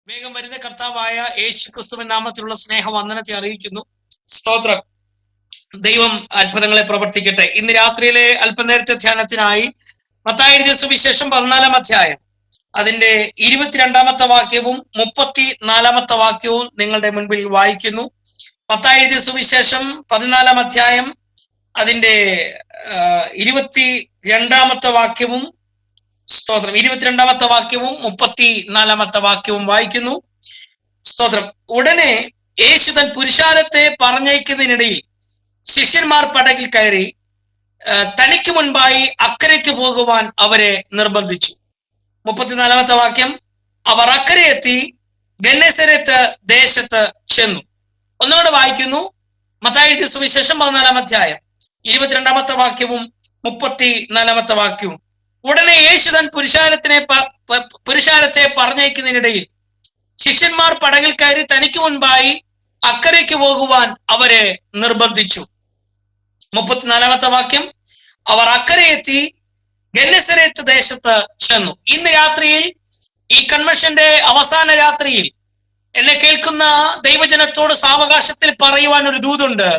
വേഗം വരുന്ന കർത്താവായ യേശു ക്രിസ്തുവിൻ നാമത്തിലുള്ള സ്നേഹവന്ദനത്തെ അറിയിക്കുന്നു. സ്തോത്രം. ദൈവം അത്ഭുതങ്ങളെ പ്രവർത്തിക്കട്ടെ. ഇന്ന് രാത്രിയിലെ അല്പനേരത്തെ ധ്യാനത്തിനായി മത്തായി എഴുതിയ സുവിശേഷം 14-ാം അധ്യായം അതിന്റെ 22-ാമത്തെ വാക്യവും 34-ാമത്തെ വാക്യവും നിങ്ങളുടെ മുൻപിൽ വായിക്കുന്നു. മത്തായി എഴുതിയ സുവിശേഷം 14-ാം അധ്യായം അതിന്റെ 22-ാമത്തെ വാക്യവും സ്തോത്രം 22-ാമത്തെ വാക്യവും 34-ാമത്തെ വാക്യവും വായിക്കുന്നു. സ്തോത്രം. ഉടനെ യേശു തൻ പുരുഷാരത്തെ പറഞ്ഞയക്കുന്നതിനിടയിൽ ശിഷ്യന്മാർ പടകിൽ കയറി തനിക്ക് മുൻപായി അക്കരയ്ക്ക് പോകുവാൻ അവരെ നിർബന്ധിച്ചു. 34-ാമത്തെ വാക്യം, അവർ അക്കരെ എത്തി ഗന്നേസരത്ത് ദേശത്ത് ചെന്നു. ഒന്നുകൂടെ വായിക്കുന്നു. മത്തായി എഴുതിയ സുവിശേഷം 14-ാം അധ്യായം 22-ാമത്തെ വാക്യവും 34-ാമത്തെ വാക്യവും. ഉടനെ യേശു തൻ പുരുഷാരത്തെ പറഞ്ഞയക്കുന്നതിനിടയിൽ ശിഷ്യന്മാർ പടകിൽ കയറി തനിക്ക് മുൻപായി അക്കരയ്ക്ക് പോകുവാൻ അവരെ നിർബന്ധിച്ചു. 34-ാമത്തെ വാക്യം, അവർ അക്കരെ എത്തി ഗന്നേസരത്ത് ദേശത്ത് ചെന്നു. ഇന്ന് രാത്രിയിൽ ഈ കൺവെൻഷന്റെ അവസാന രാത്രിയിൽ എന്നെ കേൾക്കുന്ന ദൈവജനത്തോട് സാവകാശത്തിൽ പറയുവാൻ ഒരു ദൂതുണ്ട്.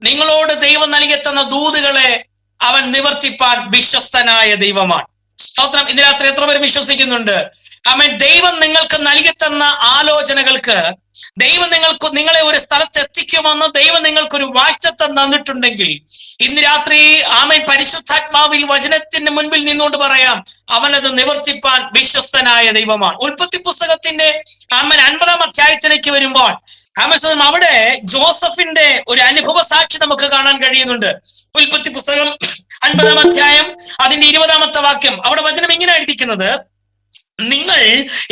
നിങ്ങളോട് ദൈവം നൽകി തന്ന ദൂതുകളെ അവൻ നിവർത്തിപ്പാൻ വിശ്വസ്തനായ ദൈവമാണ്. സ്തോത്രം. ഇന്ന് രാത്രി എത്ര പേര് വിശ്വസിക്കുന്നുണ്ട്? ആമേൻ. ദൈവം നിങ്ങൾക്ക് നൽകി തന്ന ആലോചനകൾക്ക് ദൈവം നിങ്ങളെ ഒരു സ്ഥലത്ത് എത്തിക്കുമെന്ന് ദൈവം നിങ്ങൾക്കൊരു വാഗ്ദത്തം തന്നിട്ടുണ്ടെങ്കിൽ ഇന്ന് രാത്രി ആമേൻ പരിശുദ്ധാത്മാവിൽ വചനത്തിന്റെ മുൻപിൽ നിന്നുകൊണ്ട് പറയാം, അവനത് നിവർത്തിപ്പാൻ വിശ്വസ്തനായ ദൈവമാണ്. ഉൽപ്പത്തി പുസ്തകത്തിന്റെ ആമേൻ 50-ാം അധ്യായത്തിലേക്ക് വരുമ്പോൾ അവിടെ ജോസഫിന്റെ ഒരു അനുഭവ സാക്ഷി നമുക്ക് കാണാൻ കഴിയുന്നുണ്ട്. ഉൽപ്പത്തി പുസ്തകം 50-ാം അധ്യായം അതിന്റെ 20-ാമത്തെ വാക്യം. അവിടെ വചനം ഇങ്ങനെ എഴുതിയിരിക്കുന്നത്, നിങ്ങൾ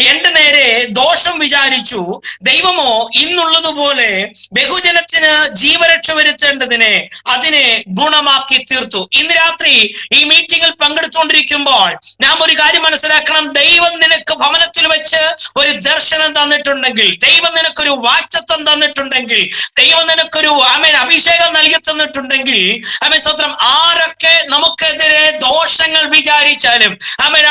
എന്റെ നേരെ ദോഷം വിചാരിച്ചു, ദൈവമോ ഇന്നുള്ളതുപോലെ ബഹുജനത്തിന് ജീവരക്ഷ വരുത്തേണ്ടതിനെ അതിനെ ഗുണമാക്കി തീർത്തു. ഇന്ന് രാത്രി ഈ മീറ്റിംഗിൽ പങ്കെടുത്തുകൊണ്ടിരിക്കുമ്പോൾ നാം ഒരു കാര്യം മനസ്സിലാക്കണം. ദൈവം നിനക്ക് ഭവനത്തിൽ വെച്ച് ഒരു ദർശനം തന്നിട്ടുണ്ടെങ്കിൽ, ദൈവം നിനക്കൊരു വാഗ്ദത്തം തന്നിട്ടുണ്ടെങ്കിൽ, ദൈവം നിനക്കൊരു അഭിഷേകം നൽകി തന്നിട്ടുണ്ടെങ്കിൽ സ്വത്രം ആരൊക്കെ നമുക്കെതിരെ ദോഷങ്ങൾ വിചാരിച്ചാലും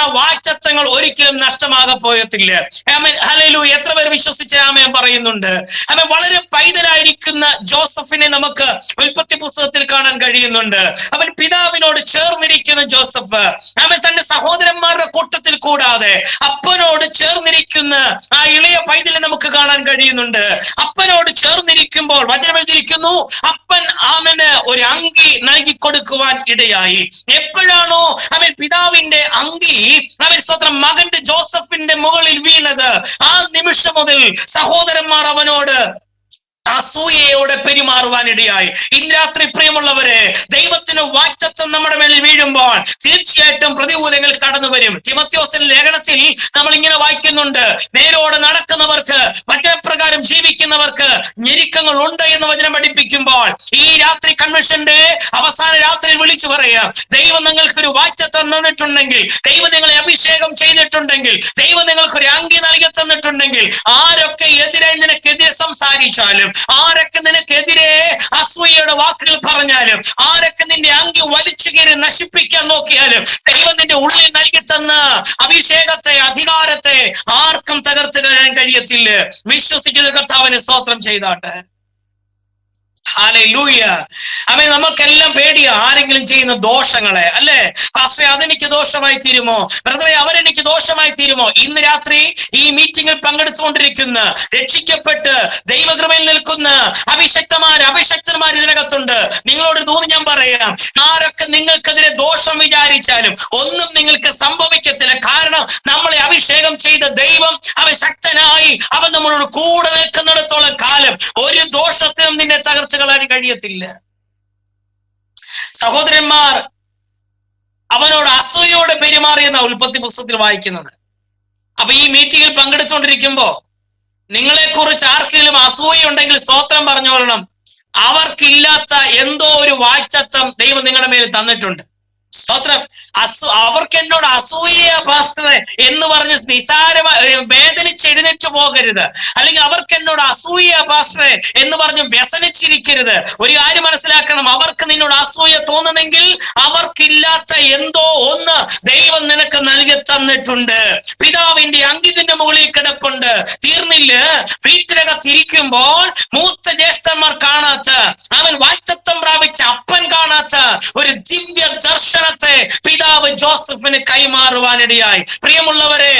ആ വാഗ്ദത്തങ്ങൾ ഒരിക്കലും നഷ്ടമാകാൻ പോകത്തില്ല. ആമേൻ. ഹല്ലേലൂയ. എത്ര പേർ വിശ്വസിച്ച് ആമേൻ പറയുന്നുണ്ട്? ആമേൻ. വളരെ പൈതലായിരിക്കുന്ന ജോസഫിനെ നമുക്ക് ഉൽപ്പത്തി പുസ്തകത്തിൽ കാണാൻ കഴിയുന്നുണ്ട്. അവൻ പിതാവിനോട് ചേർന്നിരിക്കുന്ന ജോസഫ്, ആമേൻ, തന്റെ സഹോദരന്മാരുടെ കൂട്ടത്തിൽ കൂടാതെ അപ്പനോട് ചേർന്നിരിക്കുന്ന ആ ഇളയ പൈതലിനെ നമുക്ക് കാണാൻ കഴിയുന്നുണ്ട്. അപ്പനോട് ചേർന്നിരിക്കുമ്പോൾ വചനം എഴുതിയിരിക്കുന്നു, അപ്പൻ അവന് ഒരു അങ്കി നൽകി കൊടുക്കുവാൻ ഇടയായി. എപ്പോഴാണോ അവൻ പിതാവിന്റെ അങ്കി സ്വന്തം മകന്റെ ജോസഫിന്റെ മുകളിൽ വീണത്, ആ നിമിഷം മുതൽ സഹോദരന്മാർ അവനോട് അസൂയയോടെ പെരുമാറുവാനിടയായി. ഇന്ന് രാത്രി പ്രിയമുള്ളവരെ, ദൈവത്തിന് വാഗ്ദത്തം നമ്മുടെ മേലിൽ വീഴുമ്പോൾ തീർച്ചയായിട്ടും പ്രതികൂലങ്ങൾ കടന്നു വരും. തിമോഥെയോസിന്റെ ലേഖനത്തിൽ നമ്മൾ ഇങ്ങനെ വായിക്കുന്നുണ്ട്, നേരോടെ നടക്കുന്നവർക്ക്, വചനപ്രകാരം ജീവിക്കുന്നവർക്ക് ഞെരുക്കങ്ങൾ ഉണ്ട് എന്ന് വചനം പഠിപ്പിക്കുമ്പോൾ ഈ രാത്രി കൺവെൻഷന്റെ അവസാന രാത്രിയിൽ വിളിച്ചു പറയാം, ദൈവം നിങ്ങൾക്കൊരു വാഗ്ദത്തം തന്നിട്ടുണ്ടെങ്കിൽ, ദൈവം നിങ്ങളെ അഭിഷേകം ചെയ്തിട്ടുണ്ടെങ്കിൽ, ദൈവം നിങ്ങൾക്കൊരു അങ്കി നൽകി തന്നിട്ടുണ്ടെങ്കിൽ, ആരൊക്കെ എതിരെ നിനക്കെതിരെ സംസാരിച്ചാലും, ആരൊക്കെ നിനക്കെതിരെ അസൂയയുടെ വാക്കുകൾ പറഞ്ഞാലും, ആരൊക്കെ നിന്റെ അങ്കി വലിച്ചു കയറി നശിപ്പിക്കാൻ നോക്കിയാലും, ദൈവം നിന്റെ ഉള്ളിൽ നൽകി തന്ന അഭിഷേകത്തെ, അധികാരത്തെ ആർക്കും തകർത്ത് കളയാൻ കഴിയത്തില്ല. വിശ്വസിക്കുന്ന കർത്താവിനെ സ്തോത്രം ചെയ്താട്ടെ. ഹല്ലേലൂയ. ആമേൻ. നമുക്കെല്ലാം പേടിയാ ആരെങ്കിലും ചെയ്യുന്ന ദോഷങ്ങളെ, അല്ലെ? പാസ്റ്ററെ, അതെനിക്ക് ദോഷമായി തീരുമോ? ബ്രദറെ, അവരെനിക്ക് ദോഷമായി തീരുമോ? ഇന്ന് രാത്രി ഈ മീറ്റിംഗിൽ പങ്കെടുത്തുകൊണ്ടിരിക്കുന്ന, രക്ഷിക്കപ്പെട്ട് ദൈവകൃപയിൽ നിൽക്കുന്ന അഭിഷക്തന്മാർ ഇതിനകത്തുണ്ട്. നിങ്ങളോട് തോന്നി ഞാൻ പറയാം, ആരൊക്കെ നിങ്ങൾക്കെതിരെ ദോഷം വിചാരിച്ചാലും ഒന്നും നിങ്ങൾക്ക് സംഭവിക്കത്തില്ല. കാരണം നമ്മളെ അഭിഷേകം ചെയ്ത ദൈവം അവൻ ശക്തനായി, അവൻ നമ്മളോട് കൂടെ നിൽക്കുന്നിടത്തോളം കാലം ഒരു ദോഷത്തിനും നിന്നെ തകർത്ത് കളയാൻ കഴിയത്തില്ല. സഹോദരന്മാർ അവനോട് അസൂയയോടെ പെരുമാറിയെന്ന ഉൽപ്പത്തി പുസ്തകത്തിൽ വായിക്കുന്നത്. അപ്പൊ ഈ മീറ്റിംഗിൽ പങ്കെടുത്തുകൊണ്ടിരിക്കുമ്പോ നിങ്ങളെ കുറിച്ച് ആർക്കെങ്കിലും അസൂയുണ്ടെങ്കിൽ സ്തോത്രം പറഞ്ഞുകൊള്ളണം. അവർക്കില്ലാത്ത എന്തോ ഒരു വാഗ്ദത്തം ദൈവം നിങ്ങളുടെ മേൽ തന്നിട്ടുണ്ട്. സ്തോത്രം. അവർക്ക് എന്നോട് അസൂയ പാസ്റ്ററെ എന്ന് പറഞ്ഞ് നിസാരമായി വേദനിച്ചെഴുന്നേറ്റ് പോകരുത്. അല്ലെങ്കിൽ അവർക്ക് എന്നോട് അസൂയ പാസ്റ്ററെ എന്ന് പറഞ്ഞ് വ്യസനിച്ചിരിക്കരുത്. ഒരു കാര്യം മനസ്സിലാക്കണം, അവർക്ക് നിന്നോട് അസൂയ തോന്നുന്നെങ്കിൽ അവർക്കില്ലാത്ത എന്തോ ഒന്ന് ദൈവം നിനക്ക് നൽകി തന്നിട്ടുണ്ട്. പിതാവിന്റെ അങ്കിതിന്റെ മുകളിൽ കിടപ്പുണ്ട്. തീർന്നില്ല, വീട്ടിനകത്തിരിക്കുമ്പോൾ മൂത്ത ജ്യേഷ്ഠന്മാർ കാണാത്ത, അവൻ വാഗ്ദത്തം പ്രാപിച്ച അപ്പൻ കാണാത്ത ഒരു ദിവ്യ ദർശനത്തെ പിതാവ് ജോസഫിന് കൈമാറുവാനിടയായി. പ്രിയമുള്ളവരെ,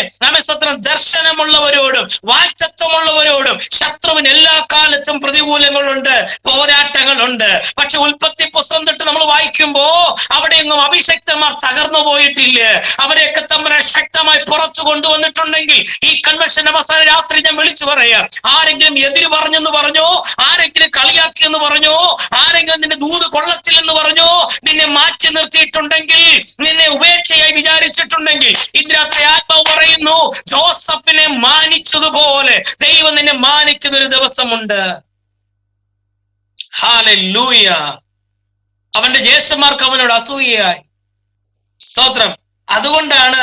സ്തോത്രം, ദർശനമുള്ളവരോടും വാഗ്ദത്തമുള്ളവരോടും ശത്രുവിന് എല്ലാ കാലത്തും പ്രതികൂലങ്ങളുണ്ട്, പോരാട്ടങ്ങളുണ്ട്. പക്ഷെ ഉൽപ്പത്തി പുസ്തകം തൊട്ട് നമ്മൾ വായിക്കുമ്പോ അവിടെയൊന്നും അഭിഷക്തന്മാർ തകർന്നു പോയിട്ടില്ല. അവരെയൊക്കെ തമ്മിൽ ശക്തമായി പുറത്തു കൊണ്ടുവന്നിട്ടുണ്ടെങ്കിൽ ഈ കൺവെൻഷൻ അവസാന രാത്രി ഞാൻ വിളിച്ചു പറയാം, ആരെങ്കിലും എതിര് പറഞ്ഞെന്ന് പറഞ്ഞോ, ആരെങ്കിലും കളിയാക്കിയെന്ന് പറഞ്ഞോ, ആരെങ്കിലും നിന്റെ ദൂത് കൊള്ളത്തില്ലെന്ന് പറഞ്ഞോ, നിന്നെ മാറ്റി നിർത്തിയിട്ടുണ്ടെങ്കിൽ, നിന്നെ ഉപേക്ഷയായി വിചാരിച്ചിട്ടുണ്ടെങ്കിൽ, ഇതിനകത്തെ ആത്മാവ് പറയുന്നു, ജോസഫിനെ മാനിച്ചതുപോലെ ദൈവം നിന്നെ മാനിക്കുന്ന ഒരു ദിവസമുണ്ട്. ഹല്ലേലൂയ. അവന്റെ ജ്യേഷ്ഠന്മാർക്ക് അവനോട് അസൂയയായി. സ്തോത്രം. അതുകൊണ്ടാണ്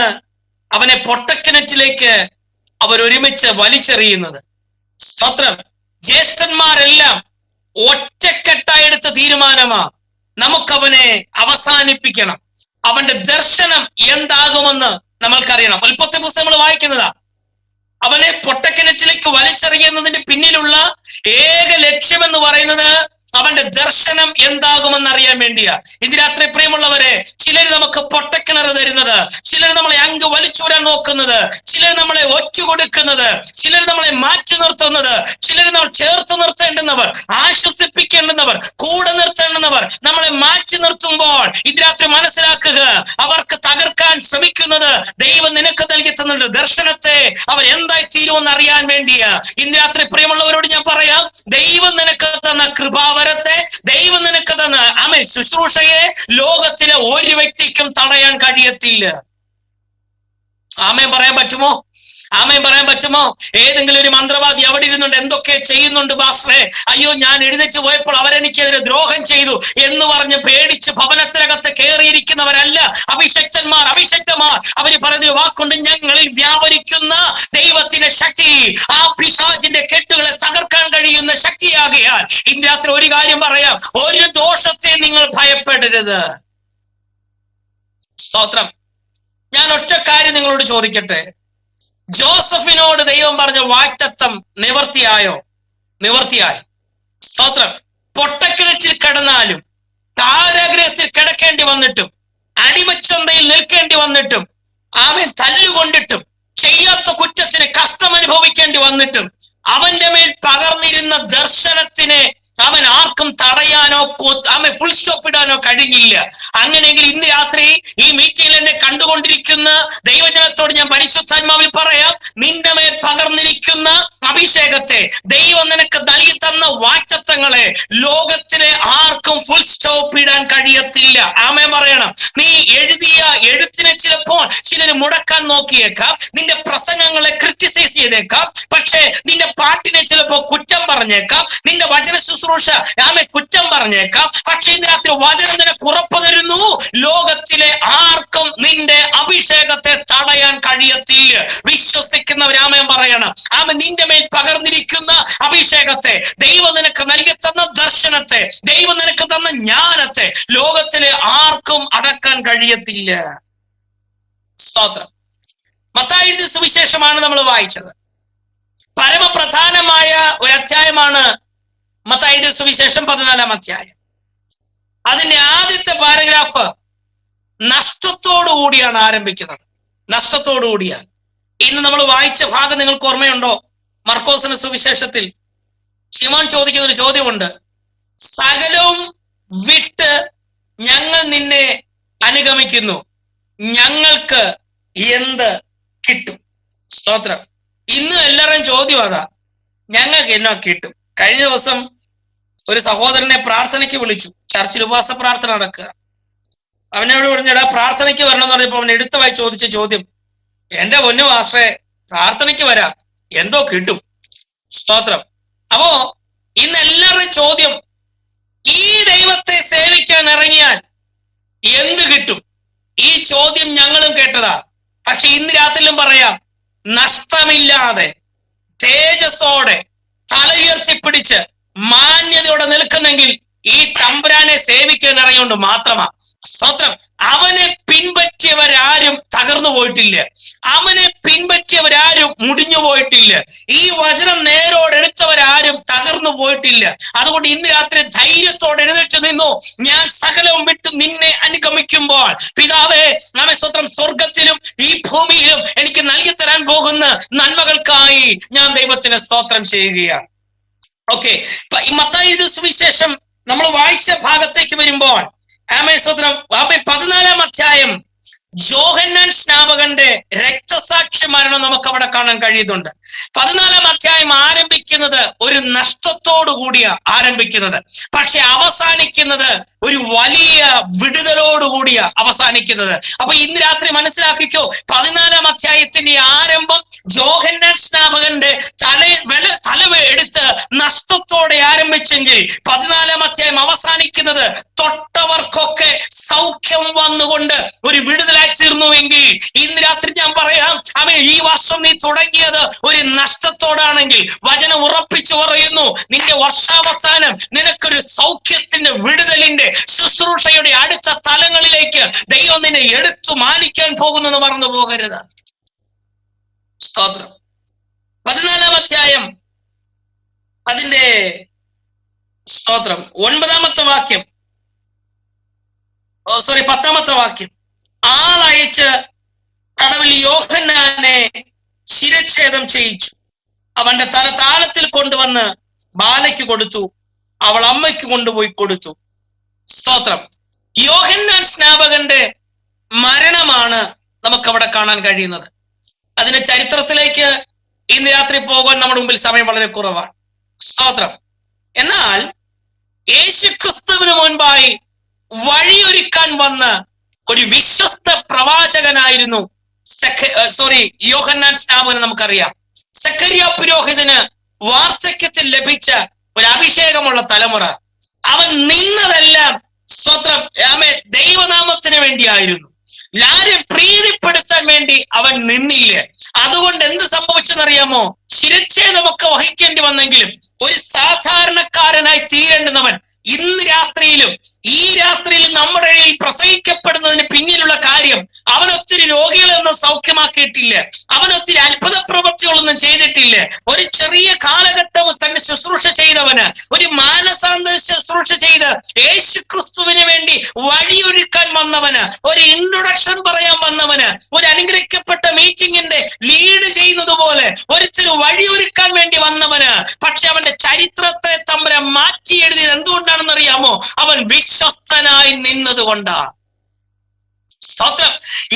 അവനെ പൊട്ടക്കിണറ്റിലേക്ക് അവരൊരുമിച്ച് വലിച്ചെറിയുന്നത്. സ്തോത്രം. ജ്യേഷ്ഠന്മാരെല്ലാം ഒറ്റക്കെട്ടായി എടുത്ത തീരുമാനമാ, നമുക്കവനെ അവസാനിപ്പിക്കണം. അവന്റെ ദർശനം എന്താകുമെന്ന് നമ്മൾക്കറിയണം. ഉൽപ്പത്തി പുസ്തകം നമ്മൾ വായിക്കുന്നതാ. അവനെ പൊട്ടക്കിണറ്റിലേക്ക് വലിച്ചെറിയുന്നതിന്റെ പിന്നിലുള്ള ഏക ലക്ഷ്യം എന്ന് പറയുന്നത് അവന്റെ ദർശനം എന്താകുമെന്ന് അറിയാൻ വേണ്ടിയാ. ഇന്ന് രാത്രി പ്രിയമുള്ളവരെ, ചിലർ നമുക്ക് പൊട്ടക്കിണർ തരുന്നത്, ചിലർ നമ്മളെ അങ്ക് വലിച്ചൂരാൻ നോക്കുന്നത്, ചിലർ നമ്മളെ ഒറ്റുകൊടുക്കുന്നത്, ചിലർ നമ്മളെ മാറ്റി നിർത്തുന്നത്, ചിലർ നമ്മൾ ചേർത്ത് നിർത്തേണ്ടുന്നവർ, ആശ്വസിപ്പിക്കേണ്ടുന്നവർ, കൂടെ നിർത്തേണ്ടുന്നവർ നമ്മളെ മാറ്റി നിർത്തുമ്പോൾ ഇന്ന് രാത്രി മനസ്സിലാക്കുക, അവർക്ക് തകർക്കാൻ ശ്രമിക്കുന്നത് ദൈവം നിനക്ക് നൽകി തന്നിട്ടുണ്ട് ദർശനത്തെ അവർ എന്തായി തീരുമെന്ന് അറിയാൻ വേണ്ടിയാ. ഇന്ന് രാത്രി പ്രിയമുള്ളവരോട് ഞാൻ പറയാം, ദൈവം നിനക്ക് തന്ന കൃപാവരത്തെ, ദൈവം നിനക്ക് തന്ന ശുശ്രൂഷയെ ലോകത്തിലെ ഒരു വ്യക്തിക്കും തടയാൻ കഴിയത്തില്ല. ആമേൻ പറയാൻ പറ്റുമോ? ആമേൻ പറയാൻ പറ്റുമോ? ഏതെങ്കിലും ഒരു മന്ത്രവാദി അവിടെ ഇരുന്നുണ്ട് എന്തൊക്കെ ചെയ്യുന്നുണ്ട് പാസ്റ്ററെ, അയ്യോ ഞാൻ എഴുന്നേറ്റ് പോയപ്പോൾ അവരെനിക്കെതിരെ ദ്രോഹം ചെയ്തു എന്ന് പറഞ്ഞ് പേടിച്ച് ഭവനത്തിനകത്ത് കയറിയിരിക്കുന്നവരല്ല അഭിഷക്തന്മാർ. അവര് പറഞ്ഞൊരു വാക്കുണ്ട്, ഞങ്ങളിൽ വ്യാപരിക്കുന്ന ദൈവത്തിന്റെ ശക്തി ആ പിശാചിന്റെ കെട്ടുകളെ തകർക്കാൻ കഴിയുന്ന ശക്തിയാകയാൽ ഇന്ന് രാത്രി ഒരു കാര്യം പറയാം, ഒരു ദോഷത്തെ നിങ്ങൾ ഭയപ്പെടരുത്. സ്തോത്രം. ഞാൻ ഒറ്റ കാര്യം നിങ്ങളോട് ചോദിക്കട്ടെ, ജോസഫിനോട് ദൈവം പറഞ്ഞ വാഗ്ദത്തം നിവർത്തിയായോ? നിവർത്തിയായി. സ്തോത്രം. പൊട്ടക്കിണറ്റിൽ കിടന്നാലും, താരാഗ്രഹത്തിൽ കിടക്കേണ്ടി വന്നിട്ടും, അടിമച്ചന്തയിൽ നിൽക്കേണ്ടി വന്നിട്ടും, അവൻ തല്ലുകൊണ്ടിട്ടും, ചെയ്യാത്ത കുറ്റത്തിന് കഷ്ടം അനുഭവിക്കേണ്ടി വന്നിട്ടും, അവന്റെ മേൽ പകർന്നിരുന്ന ദർശനത്തിനെ അവൻ ആർക്കും തടയാനോ അവൻ ഫുൾ സ്റ്റോപ്പ് ഇടാനോ കഴിഞ്ഞില്ല. അങ്ങനെയെങ്കിൽ ഇന്ന് രാത്രി ഈ മീറ്റിംഗിൽ എന്നെ കണ്ടുകൊണ്ടിരിക്കുന്ന ദൈവജനത്തോട് ഞാൻ പരിശുദ്ധാത്മാവിൽ പറയാം, നിന്റെ മേൽ പകർന്നിരിക്കുന്ന അഭിഷേകത്തെ, ദൈവം നിനക്ക് നൽകി തന്ന വാഗ്ദത്തങ്ങളെ ലോകത്തിലെ ആർക്കും ഫുൾ സ്റ്റോപ്പ് ഇടാൻ കഴിയത്തില്ല. ആമേൻ പറയണം. നീ എഴുതിയ എഴുത്തിനെ ചിലപ്പോൾ ചിലർ മുടക്കാൻ നോക്കിയേക്കാം, നിന്റെ പ്രസംഗങ്ങളെ ക്രിറ്റിസൈസ് ചെയ്തേക്കാം, പക്ഷേ നിന്റെ പാട്ടിനെ ചിലപ്പോൾ കുറ്റം പറഞ്ഞേക്കാം, നിന്റെ വചന ശുശ്രൂഷ കുറ്റം പറഞ്ഞേക്കാം. പക്ഷേ ഇതിനകത്ത് വചനം നിനക്ക് ഉറപ്പ് തരുന്നു, ലോകത്തിലെ ആർക്കും നിന്റെ അഭിഷേകത്തെ തടയാൻ കഴിയത്തില്ല. വിശ്വസിക്കുന്നവരാമേൻ പറയണം. ആമേൻ. നിന്റെ മേൽ പകർന്നിരിക്കുന്ന അഭിഷേകത്തെ, ദൈവം നിനക്ക് നൽകി തന്ന ദർശനത്തെ, ദൈവം നിനക്ക് തന്ന ജ്ഞാനത്തെ ലോകത്തിലെ ആർക്കും അടക്കാൻ കഴിയത്തില്ല. സ്തോത്രം. മത്തായി എഴുതിയ സുവിശേഷമാണ് നമ്മൾ വായിച്ചത്. പരമപ്രധാനമായ ഒരു അധ്യായമാണ് മത്തായി എഴുതിയ സുവിശേഷം 14-ാം അധ്യായം. അതിന്റെ ആദ്യത്തെ പാരഗ്രാഫ് നഷ്ടത്തോടുകൂടിയാണ് ആരംഭിക്കുന്നത്. നഷ്ടത്തോടുകൂടിയാണ്. ഇന്ന് നമ്മൾ വായിച്ച ഭാഗം നിങ്ങൾക്ക് ഓർമ്മയുണ്ടോ? മർക്കോസിന്റെ സുവിശേഷത്തിൽ ശിമോൻ ചോദിക്കുന്ന ഒരു ചോദ്യമുണ്ട്, സകലവും വിട്ട് ഞങ്ങൾ നിന്നെ അനുഗമിക്കുന്നു, ഞങ്ങൾക്ക് എന്ത് കിട്ടും? സ്തോത്രം. ഇന്ന് എല്ലാവരുടെയും ചോദ്യം അതാ, ഞങ്ങൾക്ക് എന്നാ കിട്ടും? കഴിഞ്ഞ ദിവസം ഒരു സഹോദരനെ പ്രാർത്ഥനയ്ക്ക് വിളിച്ചു. ചർച്ചിൽ ഉപവാസ പ്രാർത്ഥന നടക്കുക. അവനോട് പറഞ്ഞടാ പ്രാർത്ഥനയ്ക്ക് വരണം എന്ന് പറഞ്ഞപ്പോ അവൻ എടുത്തവായി ചോദിച്ച ചോദ്യം, എന്റെ പൊന്നു പാസ്റ്ററെ പ്രാർത്ഥനയ്ക്ക് വരാം, എന്തോ കിട്ടും? സ്തോത്രം. അപ്പോ ഇന്ന് എല്ലാവരുടെയും ചോദ്യം, ഈ ദൈവത്തെ സേവിക്കാൻ ഇറങ്ങിയാൽ എന്ത് കിട്ടും? ഈ ചോദ്യം ഞങ്ങളും കേട്ടതാ. പക്ഷെ ഇന്ന് രാത്രിയിലും പറയാം, നഷ്ടമില്ലാതെ തേജസ്സോടെ തല ഉയർത്തിപ്പിടിച്ച് മാന്യതയോടെ നിൽക്കുന്നെങ്കിൽ ഈ തമ്പുരാനെ സേവിക്കാൻ അറിയുകൊണ്ട് മാത്രമാ. സ്തോത്രം. അവനെ പിൻപറ്റിയവരാരും തകർന്നു പോയിട്ടില്ല, അവനെ പിൻപറ്റിയവരാരും മുടിഞ്ഞു പോയിട്ടില്ല, ഈ വചനം നേരോടെ എടുത്തവരാരും തകർന്നു പോയിട്ടില്ല. അതുകൊണ്ട് ഇന്ന് രാത്രി ധൈര്യത്തോടെ എഴുന്നേറ്റ് നിന്നു. ഞാൻ സകലവും വിട്ട് നിന്നെ അനുഗമിക്കുമ്പോൾ പിതാവേ, നമ്മെ സ്വന്തം സ്വർഗത്തിലും ഈ ഭൂമിയിലും എനിക്ക് നൽകി തരാൻ പോകുന്ന നന്മകൾക്കായി ഞാൻ ദൈവത്തിന് സ്തോത്രം ചെയ്യുകയാണ്. ഓക്കെ, മത്തായിയുടെ സുവിശേഷം നമ്മൾ വായിച്ച ഭാഗത്തേക്ക് വരുമ്പോൾ ആമേൻ സ്തോത്രം, 14-ാം അധ്യായം യോഹന്നാൻ സ്നാപകന്റെ രക്തസാക്ഷി മരണം നമുക്ക് അവിടെ കാണാൻ കഴിയുന്നുണ്ട്. 14-ാം അധ്യായം ആരംഭിക്കുന്നത് ഒരു നഷ്ടത്തോടു കൂടിയ ആരംഭിക്കുന്നത്, പക്ഷെ അവസാനിക്കുന്നത് ഒരു വലിയ വിടുതലോടുകൂടിയ അവസാനിക്കുന്നത്. അപ്പൊ ഇന്ന് രാത്രി മനസ്സിലാക്കിക്കോ, 14-ാം അധ്യായത്തിന്റെ ആരംഭം യോഹന്നാൻ സ്നാപകന്റെ തല എടുത്ത് നഷ്ടത്തോടെ ആരംഭിച്ചെങ്കിൽ 14-ാം അധ്യായം അവസാനിക്കുന്നത് തൊട്ടവർക്കൊക്കെ സൗഖ്യം വന്നുകൊണ്ട് ഒരു വിടുതലായി തീർന്നുവെങ്കിൽ ഇന്ന് രാത്രി ഞാൻ പറയാം, ഈ വർഷം നീ തുടങ്ങിയത് ഒരു നഷ്ടത്തോടാണെങ്കിൽ വചനം ഉറപ്പിച്ചു പറയുന്നു, നിന്റെ വർഷാവസാനം നിനക്കൊരു സൗഖ്യത്തിന്റെ വിടുതലിന്റെ ശുശ്രൂഷയുടെ അടുത്ത തലങ്ങളിലേക്ക് ദൈവം നിന്നെ എടുത്തു മാനിക്കാൻ പോകുന്നെന്ന് മറന്നു പോകരുത്. സ്തോത്രം. 14-ാം അധ്യായം അതിന്റെ സ്തോത്രം 9-ാമത്തെ വാക്യം, 10-ാമത്തെ വാക്യം, ആളയച്ച് തടവിൽ യോഹന്നാനെ ശിരച്ഛേദം ചെയ്യിച്ചു, അവന്റെ തല താളത്തിൽ കൊണ്ടുവന്ന് ബാലയ്ക്ക് കൊടുത്തു, അവൾ അമ്മയ്ക്ക് കൊണ്ടുപോയി കൊടുത്തു. സ്തോത്രം. യോഹന്നാൻ സ്നാപകന്റെ മരണമാണ് നമുക്കവിടെ കാണാൻ കഴിയുന്നത്. അതിന്റെ ചരിത്രത്തിലേക്ക് ഇന്ന് രാത്രി പോകാൻ നമ്മുടെ മുമ്പിൽ സമയം വളരെ കുറവാണ്. സ്തോത്രം. എന്നാൽ യേശുക്രിസ്തുവിന് മുൻപായി വഴിയൊരുക്കാൻ വന്ന ഒരു വിശ്വസ്ത പ്രവാചകനായിരുന്നു യോഹന്നാൻ സ്നാപകന്. നമുക്കറിയാം, സഖരിയ പുരോഹിതന് വാർദ്ധക്യത്തിൽ ലഭിച്ച ഒരു അഭിഷേകമുള്ള തലമുറ. അവൻ നിന്നതെല്ലാം ദൈവനാമത്തിന് വേണ്ടിയായിരുന്നു, ആരെയും പ്രീതിപ്പെടുത്താൻ വേണ്ടി അവൻ നിന്നില്ല. അതുകൊണ്ട് എന്ത് സംഭവിച്ചെന്നറിയാമോ? ശിരച്ഛേദമൊക്കെ വഹിക്കേണ്ടി വന്നെങ്കിലും ഒരു സാധാരണക്കാരനായി തീരേണ്ടുന്നവൻ ഇന്ന് രാത്രിയിലും ഈ രാത്രിയിൽ നമ്മുടെ ഇടയിൽ പ്രസംഗിക്കപ്പെടുന്നതിന് പിന്നിലുള്ള കാര്യം, അവനൊത്തിരി രോഗികളൊന്നും സൗഖ്യമാക്കിയിട്ടില്ല, അവനൊത്തിരി അത്ഭുത പ്രവൃത്തികളൊന്നും ചെയ്തിട്ടില്ല. ഒരു ചെറിയ കാലഘട്ടം തന്നെ ശുശ്രൂഷ ചെയ്തവന്, ഒരു മാനസാന്തര ശുശ്രൂഷ ചെയ്ത് യേശുക്രിസ്തുവിന് വേണ്ടി വഴിയൊരുക്കാൻ വന്നവന്, ഒരു ഇൻട്രൊഡക്ഷൻ പറയാൻ വന്നവന്, ഒരു അനുഗ്രഹിക്കപ്പെട്ട മീറ്റിംഗിന്റെ ലീഡ് ചെയ്യുന്നത് പോലെ ഒരിച്ചിരി വഴിയൊരുക്കാൻ വേണ്ടി വന്നവന്, പക്ഷെ അവന്റെ ചരിത്രത്തെ തമ്പുരാൻ മാറ്റി എഴുതിയത് എന്തുകൊണ്ടാണെന്ന് അറിയാമോ? അവൻ വിശ്വസ്തനായി നിന്നതുകൊണ്ടാണ്. സ്തോത്രം.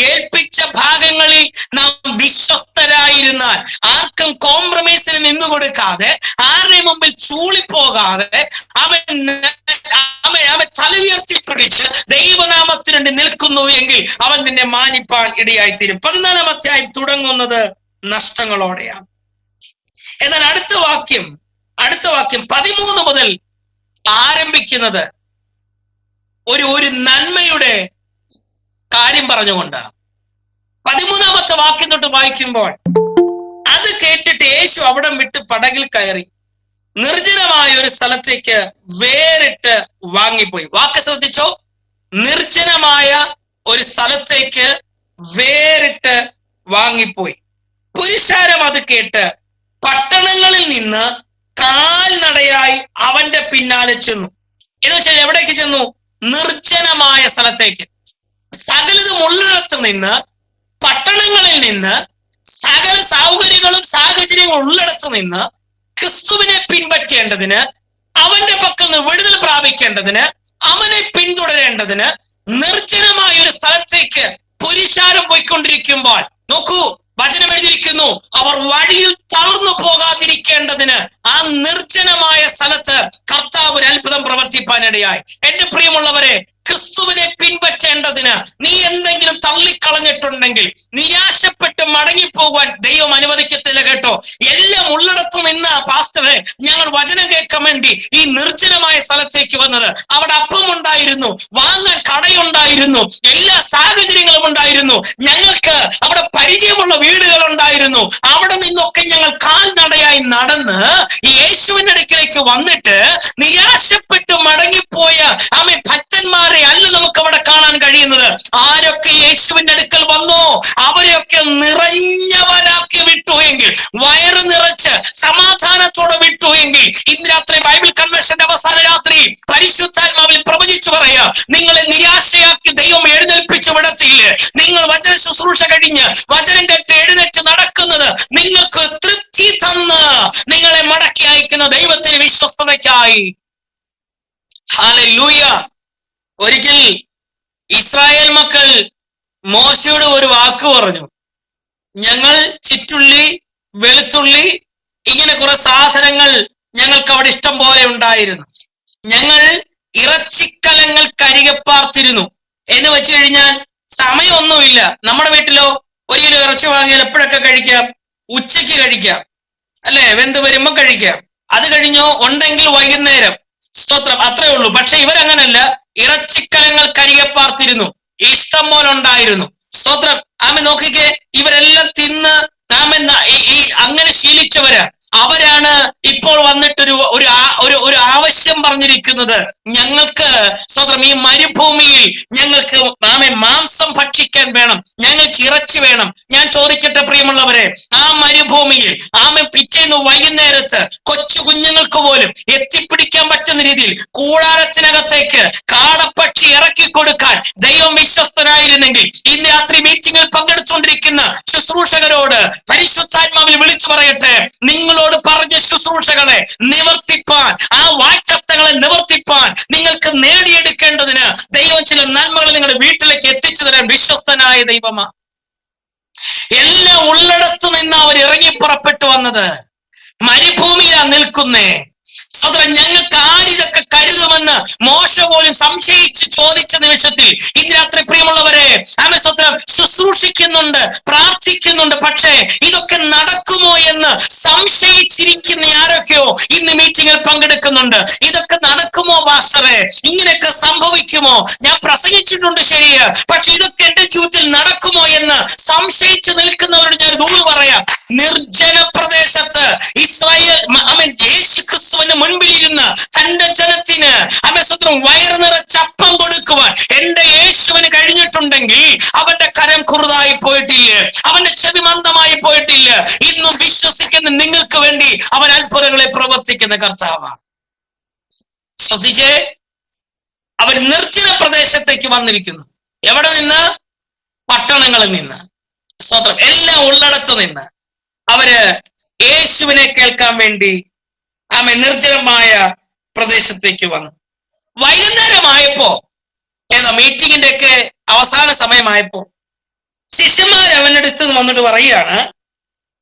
ഏൽപ്പിച്ച ഭാഗങ്ങളിൽ നാം വിശ്വസ്തരായിരുന്നാൽ, ആർക്കും കോംപ്രമൈസിന് നിന്നു കൊടുക്കാതെ, ആരുടെ മുമ്പിൽ ചൂളിപ്പോകാതെ, അവൻ തല ഉയർത്തി പിടിച്ച് ദൈവനാമത്തിന് വേണ്ടി നിൽക്കുന്നു എങ്കിൽ അവൻ നിന്നെ മാനിപ്പാൻ ഇടയായിത്തീരും. 14-ാം അധ്യായം തുടങ്ങുന്നത് നഷ്ടങ്ങളോടെയാണ്. എന്നാൽ അടുത്ത വാക്യം 13 മുതൽ ആരംഭിക്കുന്നത് ഒരു നന്മയുടെ കാര്യം പറഞ്ഞുകൊണ്ടാണ്. 13-ാമത്തെ വാക്യം തൊട്ട് വായിക്കുമ്പോൾ, അത് കേട്ടിട്ട് യേശു അവിടം വിട്ട് പടകിൽ കയറി നിർജ്ജനമായ ഒരു സ്ഥലത്തേക്ക് വേറിട്ട് വാങ്ങിപ്പോയി. വാക്ക് ശ്രദ്ധിച്ചോ, നിർജ്ജനമായ ഒരു സ്ഥലത്തേക്ക് വേറിട്ട് വാങ്ങിപ്പോയി. പുരുഷാരം അത് കേട്ട് പട്ടണങ്ങളിൽ നിന്ന് കാൽനടയായി അവന്റെ പിന്നാലെ ചെന്നു. എന്ന് വെച്ചാൽ എവിടേക്ക് ചെന്നു? നിർജ്ജനമായ സ്ഥലത്തേക്ക്. സകലതും ഉള്ളിടത്ത് നിന്ന്, പട്ടണങ്ങളിൽ നിന്ന്, സകല സൗകര്യങ്ങളും സാഹചര്യങ്ങളും ഉള്ളിടത്ത് നിന്ന് ക്രിസ്തുവിനെ പിൻപറ്റേണ്ടതിന്, അവന്റെ പക്കൽ നിന്ന് വിടുതൽ പ്രാപിക്കേണ്ടതിന്, അവനെ പിന്തുടരേണ്ടതിന് നിർജ്ജനമായ ഒരു സ്ഥലത്തേക്ക് പുരുഷാരം പോയിക്കൊണ്ടിരിക്കുമ്പോൾ, നോക്കൂ, വചനം എഴുതിയിരിക്കുന്നു, അവർ വഴിയിൽ തളർന്നു പോകാതിരിക്കേണ്ടതിന് ആ നിർജ്ജനമായ സ്ഥലത്ത് കർത്താവ് ഒരു അത്ഭുതം പ്രവർത്തിപ്പാനിടയായി. എന്റെ പ്രിയമുള്ളവരെ, ക്രിസ്തുവിനെ പിൻപറ്റേണ്ടതിന് നീ എന്തെങ്കിലും തള്ളിക്കളഞ്ഞിട്ടുണ്ടെങ്കിൽ നിരാശപ്പെട്ട് മടങ്ങിപ്പോകാൻ ദൈവം അനുവദിക്കത്തില്ല കേട്ടോ. എല്ലാം ഉള്ളിടത്തും നിന്ന് പാസ്റ്ററെ ഞങ്ങൾ വചനം കേൾക്കാൻ വേണ്ടി ഈ നിർജ്ജനമായ സ്ഥലത്തേക്ക് വന്നത്. അവിടെ അപ്പം ഉണ്ടായിരുന്നു, വാങ്ങാൻ കടയുണ്ടായിരുന്നു, എല്ലാ സാഹചര്യങ്ങളും ഉണ്ടായിരുന്നു, ഞങ്ങൾക്ക് അവിടെ പരിചയമുള്ള വീടുകൾ ഉണ്ടായിരുന്നു. അവിടെ നിന്നൊക്കെ ഞങ്ങൾ കാൽനടയായി നടന്ന് യേശുവിന്റെ അടുക്കിലേക്ക് വന്നിട്ട് നിരാശപ്പെട്ട് മടങ്ങിപ്പോയ ഭക്തന്മാരെ അല്ല നമുക്ക് അവിടെ കാണാൻ കഴിയുന്നത്. ആരൊക്കെ യേശുവിന്റെ അടുക്കൽ വന്നോ അവരെയൊക്കെ നിറഞ്ഞവനാക്കി വിട്ടു എങ്കിൽ, വയറ് നിറച്ച് സമാധാനത്തോടെ വിട്ടു എങ്കിൽ, ഇന്ന് രാത്രി ബൈബിൾ കൺവെൻഷന്റെ അവസാന രാത്രി പരിശുദ്ധാത്മാവിൽ പ്രവചിച്ചു പറയാം, നിങ്ങളെ നിരാശയാക്കി ദൈവം എഴുന്നേൽപ്പിച്ചു വിടത്തില്ലേ. നിങ്ങൾ വചന ശുശ്രൂഷ കഴിഞ്ഞ് വചനം കേട്ട് എഴുന്നേറ്റ് നടക്കുന്നത് നിങ്ങൾക്ക് തൃപ്തി തന്ന് നിങ്ങളെ മടക്കി അയക്കുന്ന ദൈവത്തിന് വിശ്വസ്തതയ്ക്കായി. ഹല്ലേലൂയ. ഒരിക്കൽ ഇസ്രായേൽ മക്കൾ മോശയോട് ഒരു വാക്ക് പറഞ്ഞു. ഞങ്ങൾ ചിറ്റുള്ളി, വെളുത്തുള്ളി, ഇങ്ങനെ കുറെ സാധനങ്ങൾ ഞങ്ങൾക്ക് അവിടെ ഇഷ്ടം പോലെ ഉണ്ടായിരുന്നു. ഞങ്ങൾ ഇറച്ചിക്കലങ്ങൾക്ക് പാർത്തിരുന്നു. എന്ന് വെച്ച് കഴിഞ്ഞാൽ സമയമൊന്നുമില്ല. നമ്മുടെ വീട്ടിലോ 1 കിലോ ഇറച്ചി വാങ്ങിയാൽ എപ്പോഴൊക്കെ കഴിക്കാം? ഉച്ചയ്ക്ക് കഴിക്കാം, അല്ലെ? വെന്ത് വരുമ്പോ കഴിക്കാം. അത് കഴിഞ്ഞോ ഉണ്ടെങ്കിൽ വൈകുന്നേരം. സ്തോത്രം, അത്രേ ഉള്ളൂ. പക്ഷെ ഇവരങ്ങനല്ല. ഇറച്ചിക്കലങ്ങൾക്ക് പാർത്തിരുന്നു, ഇഷ്ടം പോലെ ഉണ്ടായിരുന്നു. സ്തോത്രം. നോക്കിക്കേ, ഇവരെല്ലാം തിന്ന് അങ്ങനെ ശീലിച്ചവരാ. അവരാണ് ഇപ്പോൾ വന്നിട്ടൊരു ഒരു ആവശ്യം പറഞ്ഞിരിക്കുന്നത്. ഞങ്ങൾക്ക് സ്തോത്രം, ഈ മരുഭൂമിയിൽ ഞങ്ങൾക്ക് മാംസം ഭക്ഷിക്കാൻ വേണം, ഞങ്ങൾക്ക് ഇറച്ചി വേണം. ഞാൻ ചോദിക്കട്ടെ പ്രിയമുള്ളവരെ, ആ മരുഭൂമിയിൽ പിറ്റേന്ന് വൈകുന്നേരത്ത് കൊച്ചു കുഞ്ഞുങ്ങൾക്ക് പോലും എത്തിപ്പിടിക്കാൻ പറ്റുന്ന രീതിയിൽ കൂടാരത്തിനകത്തേക്ക് കാടപ്പക്ഷി ഇറക്കി കൊടുക്കാൻ ദൈവം വിശ്വസ്തനായിരുന്നെങ്കിൽ, ഇന്ന് രാത്രി മീറ്റിംഗിൽ പങ്കെടുത്തുകൊണ്ടിരിക്കുന്ന ശുശ്രൂഷകരോട് പരിശുദ്ധാത്മാവിൽ വിളിച്ചു പറയട്ടെ, നിങ്ങളോട് പറഞ്ഞ ശുശ്രൂഷകളെ നിവർത്തിപ്പാൻ, ആ വാഗ്ദത്തങ്ങളെ നിവർത്തിപ്പാൻ നിങ്ങൾക്ക് നേടിയെടുക്കേണ്ടതിന് ദൈവം ചില നന്മകൾ നിങ്ങളുടെ വീട്ടിലേക്ക് എത്തിച്ചു തരാൻ വിശ്വസ്തനായ ദൈവമാ. എല്ലാം ഉള്ളിടത്തു നിന്ന് അവർ ഇറങ്ങി പുറപ്പെട്ടു വന്നത്. മരുഭൂമിയിലാ നിൽക്കുന്നേ. സഹോദരൻ, ഞങ്ങൾക്ക് ആരിതൊക്കെ കരുതുമെന്ന് മോശ പോലും സംശയിച്ച് ചോദിച്ച നിമിഷത്തിൽ ഇന്ന് രാത്രി പ്രിയമുള്ളവരെ സഹോദരൻ ശുശ്രൂഷിക്കുന്നുണ്ട്, പ്രാർത്ഥിക്കുന്നുണ്ട്. പക്ഷേ ഇതൊക്കെ നടക്കുമോ എന്ന് സംശയിച്ചിരിക്കുന്ന ആരൊക്കെയോ ഇന്ന് മീറ്റിംഗിൽ പങ്കെടുക്കുന്നുണ്ട്. ഇതൊക്കെ നടക്കുമോ പാസ്റ്ററെ? ഇങ്ങനെയൊക്കെ സംഭവിക്കുമോ? ഞാൻ പ്രസംഗിച്ചിട്ടുണ്ട് ശരിയാ, പക്ഷെ ഇതൊക്കെ എന്റെ ജീവിതത്തിൽ നടക്കുമോ എന്ന് സംശയിച്ചു നിൽക്കുന്നവരോട് ഞാൻ ദൂത് പറയാം. നിർജ്ജന പ്രദേശത്ത് ഇസ്രായേൽ യേശു ക്രിസ്തുവിന് മുൻപിലിരുന്ന് തന്റെ ജനത്തിന് വയറ് നിറച്ചപ്പം കൊടുക്കുവാൻ എന്റെ യേശുവിന് കഴിഞ്ഞിട്ടുണ്ടെങ്കിൽ അവന്റെ കരം കുറുതായി പോയിട്ടില്ല, അവന്റെ ചെവി മന്ദമായി പോയിട്ടില്ല. ഇന്നും വിശ്വസിക്കുന്ന നിങ്ങൾക്ക് വേണ്ടി അവൻ അത്ഭുതങ്ങളെ പ്രവർത്തിക്കുന്ന കർത്താവാണ്. ശ്രദ്ധിച്ചേ, അവർ നിർജ്ജന പ്രദേശത്തേക്ക് വന്നിരിക്കുന്നു. എവിടെ നിന്ന്? പട്ടണങ്ങളിൽ നിന്ന്. സ്തോത്രം. എല്ലാം ഉള്ളിടത്ത് നിന്ന് അവര് യേശുവിനെ കേൾക്കാൻ വേണ്ടി നിർജ്ജനമായ പ്രദേശത്തേക്ക് വന്നു. വൈകുന്നേരമായപ്പോ, മീറ്റിംഗിന്റെ ഒക്കെ അവസാന സമയമായപ്പോ ശിഷ്യന്മാർ അവന്റെ അടുത്ത് വന്നിട്ട് പറയുകയാണ്,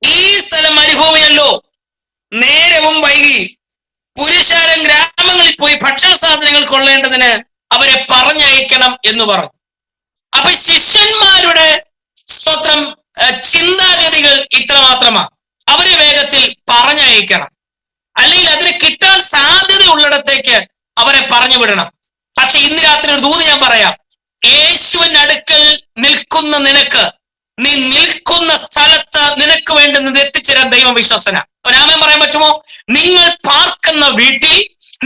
ഈ സ്ഥലം മരുഭൂമിയല്ലോ, നേരവും വൈകി, പുരുഷാരം ഗ്രാമങ്ങളിൽ പോയി ഭക്ഷണ സാധനങ്ങൾ കൊള്ളേണ്ടതിന് അവരെ പറഞ്ഞയക്കണം എന്ന് പറഞ്ഞു. അപ്പൊ ശിഷ്യന്മാരുടെ സ്തോത്രം ചിന്താഗതികൾ ഇത്രമാത്രമാണ്. അവരെ വേഗത്തിൽ പറഞ്ഞയക്കണം, അല്ലെങ്കിൽ അതിന് കിട്ടാൻ സാധ്യത ഉള്ളിടത്തേക്ക് അവരെ പറഞ്ഞു വിടണം. പക്ഷെ ഇന്ന് രാത്രി ഒരു ദൂത് ഞാൻ പറയാം. യേശുവിന്റെ അടുക്കൽ നിൽക്കുന്ന നിനക്ക്, നീ നിൽക്കുന്ന സ്ഥലത്ത് നിനക്ക് വേണ്ടുന്നത് എത്തിച്ചേരാൻ ദൈവം വിശ്വസന. ഒരാമൻ പറയാൻ പറ്റുമോ? നിങ്ങൾ പാർക്കുന്ന വീട്ടിൽ,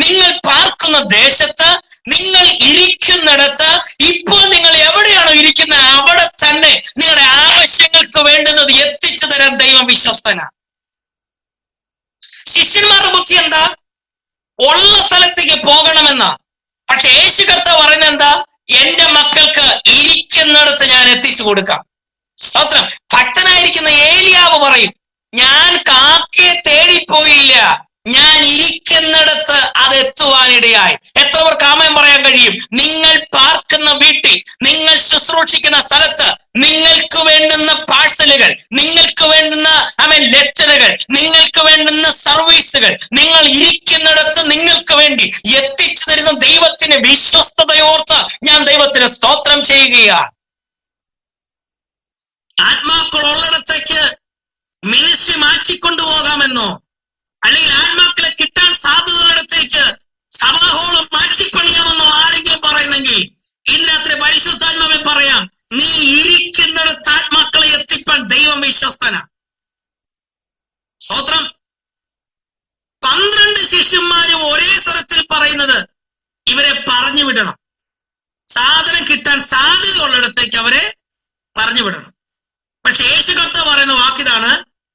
നിങ്ങൾ പാർക്കുന്ന ദേശത്ത്, നിങ്ങൾ ഇരിക്കുന്നിടത്ത്, ഇപ്പോൾ നിങ്ങൾ എവിടെയാണോ ഇരിക്കുന്നത് അവിടെ തന്നെ നിങ്ങളുടെ ആവശ്യങ്ങൾക്ക് വേണ്ടുന്നത് എത്തിച്ചു തരാൻ ദൈവം വിശ്വസ്തന. ശിഷ്യന്മാരുടെ ബുദ്ധി എന്താ? ഉള്ള സ്ഥലത്തേക്ക് പോകണമെന്നാ. പക്ഷെ യേശു കർത്താവ് പറയുന്നത് എന്താ? എന്റെ മക്കൾക്ക് ഇരിക്കുന്നിടത്ത് ഞാൻ എത്തിച്ചു കൊടുക്കാം. സ്തോത്രം. ഭക്തനായിരിക്കുന്ന ഏലിയാവ് പറയും, ഞാൻ കാക്കയെ തേടിപ്പോയില്ല, ഞാൻ ഇരിക്കുന്നിടത്ത് അത് എത്തും എത്തുവാനിടയായി. എത്രവർക്ക് ആമേൻ പറയാൻ കഴിയും? നിങ്ങൾ പാർക്കുന്ന വീട്ടിൽ, നിങ്ങൾ ശുശ്രൂഷിക്കുന്ന സ്ഥലത്ത് നിങ്ങൾക്ക് വേണ്ടുന്ന പാഴ്സലുകൾ, നിങ്ങൾക്ക് വേണ്ടുന്ന ലെറ്ററുകൾ, നിങ്ങൾക്ക് വേണ്ടുന്ന സർവീസുകൾ നിങ്ങൾ ഇരിക്കുന്നിടത്ത് നിങ്ങൾക്ക് വേണ്ടി എത്തിച്ചു തരുന്ന ദൈവത്തിന്റെ വിശ്വസ്തതയോർത്ത് ഞാൻ ദൈവത്തിന് സ്തോത്രം ചെയ്യുകയാണ്. ആത്മാക്കൾ ഉള്ളിടത്തേക്ക് മിനിസ്ട്രി മാറ്റിക്കൊണ്ടുപോകാമെന്നോ അല്ലെങ്കിൽ ആത്മാക്കളെ കിട്ടാൻ സാധ്യതയുള്ളിടത്തേക്ക് സഭാഹോളം മാറ്റിപ്പണിയാമെന്നോ ആരെങ്കിലും പറയുന്നെങ്കിൽ ഇന്ന് രാത്രി പരിശുദ്ധാത്മാവെ പറയാം, നീ ഇരിക്കുന്നിടത്ത് ആത്മാക്കളെ എത്തിപ്പാൻ ദൈവം വിശ്വസ്തനാ. സ്തോത്രം. 12 ശിഷ്യന്മാരും ഒരേ സ്വരത്തിൽ പറയുന്നത് ഇവരെ പറഞ്ഞു വിടണം. സാധനം കിട്ടാൻ സാധ്യതയുള്ളിടത്തേക്ക് അവരെ പറഞ്ഞു വിടണം. പക്ഷെ യേശു കർത്താവ് പറയുന്ന വാക്കിതാണ്,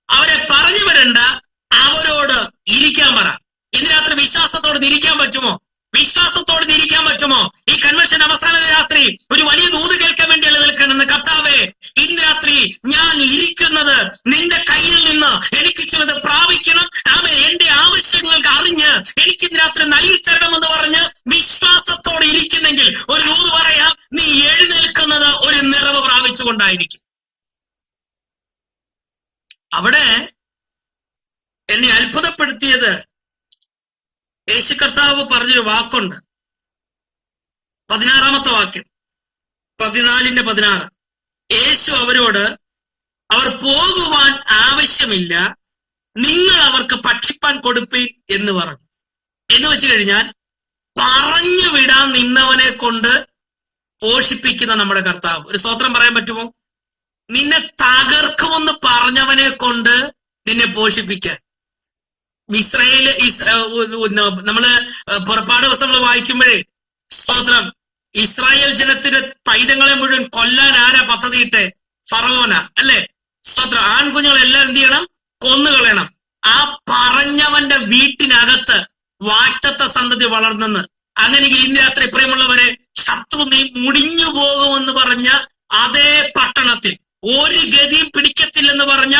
അവരെ പറഞ്ഞു വിടണ്ട, അവരോട് ഇരിക്കാൻ പറ. ഇന്ന് രാത്രി വിശ്വാസത്തോട് ഇരിക്കാൻ പറ്റുമോ? വിശ്വാസത്തോട് ഇരിക്കാൻ പറ്റുമോ? ഈ കൺവെൻഷൻ അവസാന രാത്രി ഒരു വലിയ ദൂത് കേൾക്കാൻ വേണ്ടിയല്ല നിൽക്കണമെന്ന്. കർത്താവേ, ഇന്ന് രാത്രി ഞാൻ ഇരിക്കുന്നത് നിന്റെ കയ്യിൽ നിന്ന് എനിക്ക് ചിലത് പ്രാപിക്കണം, എന്റെ ആവശ്യങ്ങൾക്ക് അറിഞ്ഞ് എനിക്ക് ഇന്ന് രാത്രി നൽകി തരണമെന്ന് പറഞ്ഞ് വിശ്വാസത്തോടെ ഇരിക്കുന്നെങ്കിൽ ഒരു ദൂത് പറയാം, നീ എഴുന്നേൽക്കുന്നത് ഒരു നിറവ് പ്രാപിച്ചുകൊണ്ടായിരിക്കും. അവിടെ എന്നെ അത്ഭുതപ്പെടുത്തിയത് യേശു കർത്താവ് പറഞ്ഞൊരു വാക്കുണ്ട്. 16-ാമത്തെ വാക്യം, 14:16. യേശു അവരോട്, അവർ പോകുവാൻ ആവശ്യമില്ല, നിങ്ങൾ അവർക്ക് ഭക്ഷിപ്പാൻ കൊടുപ്പീൻ എന്ന് പറഞ്ഞു. എന്ന് വെച്ച് കഴിഞ്ഞാൽ പറഞ്ഞു വിടാൻ നിന്നവനെ കൊണ്ട് പോഷിപ്പിക്കുന്ന നമ്മുടെ കർത്താവ്. ഒരു സ്തോത്രം പറയാൻ പറ്റുമോ? നിന്നെ തകർക്കുമെന്ന് പറഞ്ഞവനെ കൊണ്ട് നിന്നെ പോഷിപ്പിക്കാൻ. നമ്മള് പുറപ്പാട് ദിവസങ്ങൾ വായിക്കുമ്പോഴേ സ്തോത്രം, ഇസ്രായേൽ ജനത്തിന്റെ പൈതങ്ങളെ മുഴുവൻ കൊല്ലാൻ ആരാ പദ്ധതിയിട്ടെ? ഫറവോന അല്ലേ? സ്തോത്രം. ആൺകുഞ്ഞുങ്ങളെല്ലാം എന്ത് ചെയ്യണം? കൊന്നുകളയണം. ആ പറഞ്ഞവന്റെ വീട്ടിനകത്ത് വാറ്റത്ത സന്തതി വളർന്നെന്ന്. അങ്ങനെയെങ്കിൽ ഇന്ന് രാത്രി പ്രിയമുള്ളവരെ, ശത്രു നീ മുടിഞ്ഞു പോകുമെന്ന് പറഞ്ഞ അതേ പട്ടണത്തിൽ ഒരു ഗതിയും പിടിക്കത്തില്ലെന്ന് പറഞ്ഞ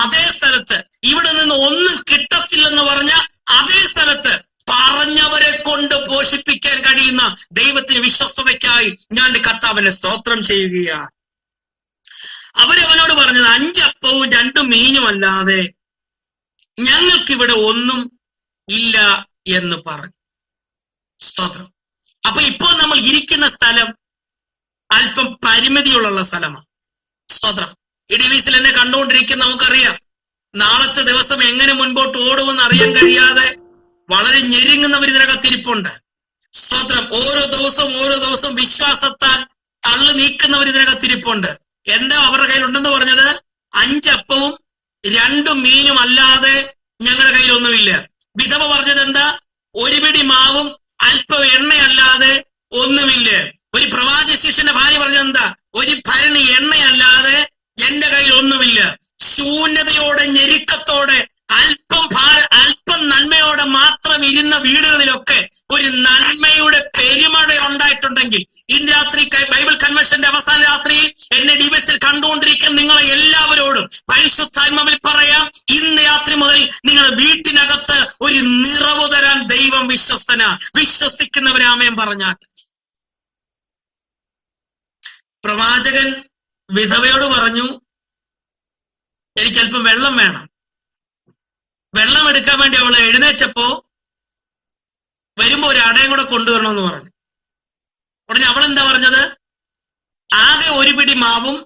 അതേ സ്ഥലത്ത്, ഇവിടെ നിന്ന് ഒന്നും കിട്ടത്തില്ലെന്ന് പറഞ്ഞ അതേ സ്ഥലത്ത് പറഞ്ഞവരെ കൊണ്ട് പോഷിപ്പിക്കാൻ കഴിയുന്ന ദൈവത്തിന് വിശ്വസ്തതയ്ക്കായി ഞാൻ കർത്താവിനെ സ്തോത്രം ചെയ്യുകയാണ്. അവരവനോട് പറഞ്ഞത്, 5 അപ്പവും 2 മീനും അല്ലാതെ ഞങ്ങൾക്കിവിടെ ഒന്നും ഇല്ല എന്ന് പറഞ്ഞു. സ്തോത്രം. അപ്പൊ ഇപ്പോൾ നമ്മൾ ഇരിക്കുന്ന സ്ഥലം അല്പം പരിമിതിയുള്ള സ്ഥലമാണ്. സ്തോത്രം. ഈ ഡിവീസിൽ എന്നെ കണ്ടുകൊണ്ടിരിക്കുന്ന നമുക്കറിയാം, നാളത്തെ ദിവസം എങ്ങനെ മുൻപോട്ട് ഓടുമെന്ന് അറിയാൻ കഴിയാതെ വളരെ ഞെരുങ്ങുന്നവർ ഇതിനകത്തിരിപ്പുണ്ട്. സ്തോത്രം. ഓരോ ദിവസവും വിശ്വാസത്താൽ തള്ളു നീക്കുന്നവർ ഇതിനകത്തിരിപ്പുണ്ട്. എന്താ അവരുടെ കയ്യിലുണ്ടെന്ന് പറഞ്ഞത്? 5 അപ്പവും 2 മീനും അല്ലാതെ ഞങ്ങളുടെ കയ്യിലൊന്നുമില്ല. വിധവ പറഞ്ഞത് എന്താ? 1 പിടി മാവും അല്പം എണ്ണയല്ലാതെ ഒന്നുമില്ല. ഒരു പ്രവാചക ശിഷ്യന്റെ ഭാര്യ പറഞ്ഞത് എന്താ? 1 ഭരണി എണ്ണയല്ലാതെ എന്റെ കയ്യിൽ ഒന്നുമില്ല. ശൂന്യതയോടെ, ഞെരുക്കത്തോടെ, അല്പം നന്മയോടെ മാത്രം ഇരുന്ന വീടുകളിലൊക്കെ ഒരു നന്മയുടെ പെരുമഴ ഉണ്ടായിട്ടുണ്ടെങ്കിൽ ഇന്ന് രാത്രി ബൈബിൾ കൺവെൻഷന്റെ അവസാന രാത്രിയിൽ എന്നെ ഡിവൈസിൽ കണ്ടുകൊണ്ടിരിക്കുന്ന നിങ്ങളെ എല്ലാവരോടും പരിശുദ്ധാത്മാവിൽ പറയാം, ഇന്ന് രാത്രി മുതൽ നിങ്ങളുടെ വീട്ടിനകത്ത് ഒരു നിറവ് തരാൻ ദൈവം വിശ്വസ്തനാ. വിശ്വസിക്കുന്നവരെ ആമേൻ പറഞ്ഞാട്ടെ. പ്രവാചകൻ വിധവയോട് പറഞ്ഞു, എനിക്കല്പം വെള്ളം വേണം. വെള്ളം എടുക്കാൻ വേണ്ടി അവൾ എഴുന്നേറ്റപ്പോ വരുമ്പോ ഒരു അടയും കൂടെ കൊണ്ടുവരണമെന്ന് പറഞ്ഞു. ഉടനെ അവൾ എന്താ പറഞ്ഞത്? ആകെ 1 പിടി മാവും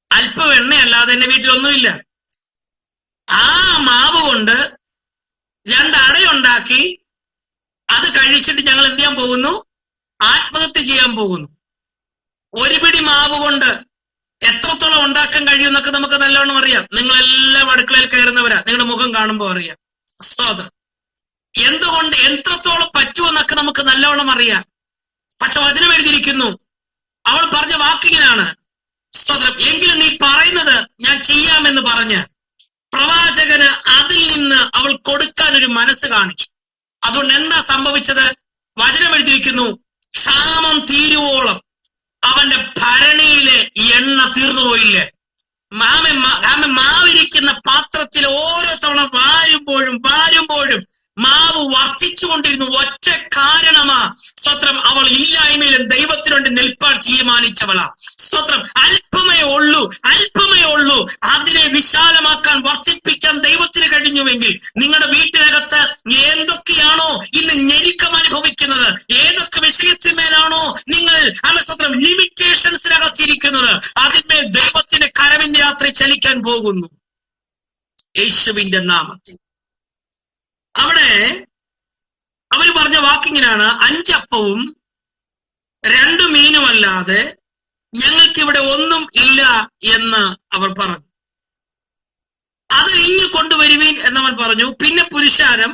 അല്പം എണ്ണയല്ലാതെ എന്റെ വീട്ടിലൊന്നുമില്ല. ആ മാവ് കൊണ്ട് 2 അടയുണ്ടാക്കി അത് കഴിച്ചിട്ട് ഞങ്ങൾ എന്ത് ചെയ്യാൻ പോകുന്നു? ആത്മഹത്യ ചെയ്യാൻ പോകുന്നു. 1 പിടി മാവ് കൊണ്ട് എത്രത്തോളം ഉണ്ടാക്കാൻ കഴിയുമെന്നൊക്കെ നമുക്ക് നല്ലവണ്ണം അറിയാം. നിങ്ങളെല്ലാം അടുക്കളയിൽ കയറുന്നവരാ, നിങ്ങളുടെ മുഖം കാണുമ്പോൾ അറിയാം. സ്തോത്രം. എന്തുകൊണ്ട് എത്രത്തോളം പറ്റുമെന്നൊക്കെ നമുക്ക് നല്ലവണ്ണം അറിയാം. പക്ഷെ വചനം എഴുതിയിരിക്കുന്നു, അവൾ പറഞ്ഞ വാക്കിങ്ങനാണ്. സ്തോത്രം. എങ്കിലും നീ പറയുന്നത് ഞാൻ ചെയ്യാമെന്ന് പറഞ്ഞ് പ്രവാചകന് അതിൽ നിന്ന് അവൾ കൊടുക്കാൻ ഒരു മനസ്സ് കാണിച്ചു. അതുകൊണ്ട് എന്താ സംഭവിച്ചത്? വചനം എഴുതിയിരിക്കുന്നു, ക്ഷാമം തീരുവോളം അവന്റെ ഭരണിയിലെ എണ്ണ തീർന്നുപോയില്ലേ? മാവിരിക്കുന്ന പാത്രത്തിൽ ഓരോ തവണ വാരുമ്പോഴും മാവ് വർദ്ധിച്ചുകൊണ്ടിരുന്നു. ഒറ്റ കാരണമാ, സ്തോത്രം, അവൾ ഇല്ലായ്മയിലും ദൈവത്തിനുണ്ട് നിൽപ്പാൻ തീരുമാനിച്ചവളാ. സ്തോത്രം, അല്പമേ ഉള്ളൂ. അതിനെ വിശാലമാക്കാൻ, വർദ്ധിപ്പിക്കാൻ ദൈവത്തിന് കഴിഞ്ഞുവെങ്കിൽ നിങ്ങളുടെ വീട്ടിനകത്ത് എന്തൊക്കെയാണോ ഇന്ന് ഞെരുക്കം അനുഭവിക്കുന്നത്, ഏതൊക്കെ വിഷയത്തിന്മേലാണോ നിങ്ങൾ സ്തോത്രം ലിമിറ്റേഷൻസിനകത്തിരിക്കുന്നത്, അതിന്മേൽ ദൈവത്തിന്റെ കരവിന്റെ രാത്രി ചലിക്കാൻ പോകുന്നു യേശുവിന്റെ നാമത്തിൽ. അവിടെ അവര് പറഞ്ഞ വാക്കിങ്ങനാണ്, 5 അപ്പവും 2 മീനുമല്ലാതെ ഞങ്ങൾക്കിവിടെ ഒന്നും ഇല്ല എന്ന് അവർ പറഞ്ഞു. അത് ഇങ്ങ് കൊണ്ടുവരുവീൻ എന്നവൻ പറഞ്ഞു. പിന്നെ പുരുഷാരം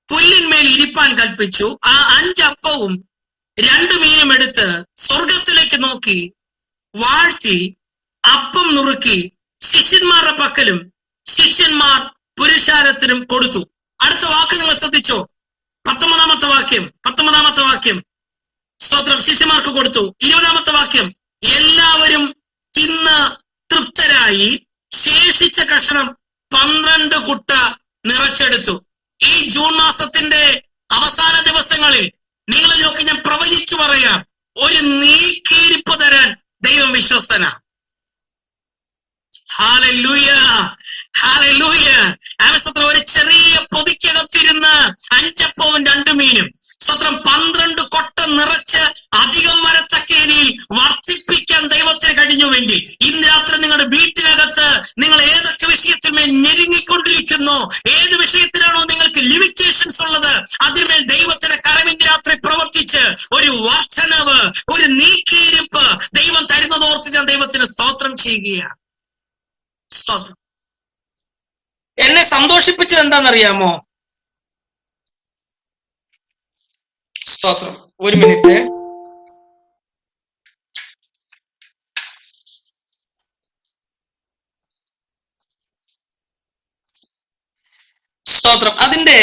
പുല്ലിന്മേൽ ഇരിപ്പാൻ കൽപ്പിച്ചു. ആ 5 അപ്പവും 2 മീനും എടുത്ത് സ്വർഗത്തിലേക്ക് നോക്കി വാഴ്ത്തി അപ്പം നുറുക്കി ശിഷ്യന്മാരുടെ പക്കലും ശിഷ്യന്മാർ പുരുഷാരത്തിനും കൊടുത്തു. അടുത്ത വാക്ക് നിങ്ങൾ ശ്രദ്ധിച്ചോ, 19-ാമത്തെ വാക്യം. സ്തോത്രം, ശിഷ്യന്മാർക്ക് കൊടുത്തു. 20-ാമത്തെ വാക്യം, എല്ലാവരും തിന്ന് തൃപ്തരായി ശേഷിച്ച കഷണം 12 കുട്ട നിറച്ചെടുത്തു. ഈ ജൂൺ മാസത്തിന്റെ അവസാന ദിവസങ്ങളിൽ നിങ്ങൾ നോക്കി, ഞാൻ പ്രവചിച്ചു പറയാം, ഒരു നീക്കിയിരിപ്പ് തരാൻ ദൈവം വിശ്വസ്തനാ. Hallelujah, hallelujah. ഒരു ചെറിയ പൊതിക്കകത്തിരുന്ന് 5 അപ്പവും 2 മീനും സ്വത്രം 12 കൊട്ട നിറച്ച് അധികം വരത്തക്ക രീതിയിൽ വർദ്ധിപ്പിക്കാൻ ദൈവത്തിന് കഴിഞ്ഞുവെങ്കിൽ ഇന്ന് രാത്രി നിങ്ങളുടെ വീട്ടിനകത്ത് നിങ്ങൾ ഏതൊക്കെ വിഷയത്തിന്മേൽ ഞെരുങ്ങിക്കൊണ്ടിരിക്കുന്നു, ഏത് വിഷയത്തിലാണോ നിങ്ങൾക്ക് ലിമിറ്റേഷൻസ് ഉള്ളത്, അതിന്മേൽ ദൈവത്തിന്റെ കരവിന്റെ രാത്രി പ്രവർത്തിച്ച് ഒരു വർധനവ്, ഒരു നീക്കിയിരിപ്പ് ദൈവം തരുന്നതോർത്ത് ഞാൻ ദൈവത്തിന് സ്തോത്രം ചെയ്യുകയാണ്. സ്തോത്രം. എന്നെ സന്തോഷിപ്പിച്ചത് എന്താണെന്നറിയാമോ? സ്തോത്രം, ഒരു മിനിറ്റ്. സ്തോത്രം. അതിന്റെ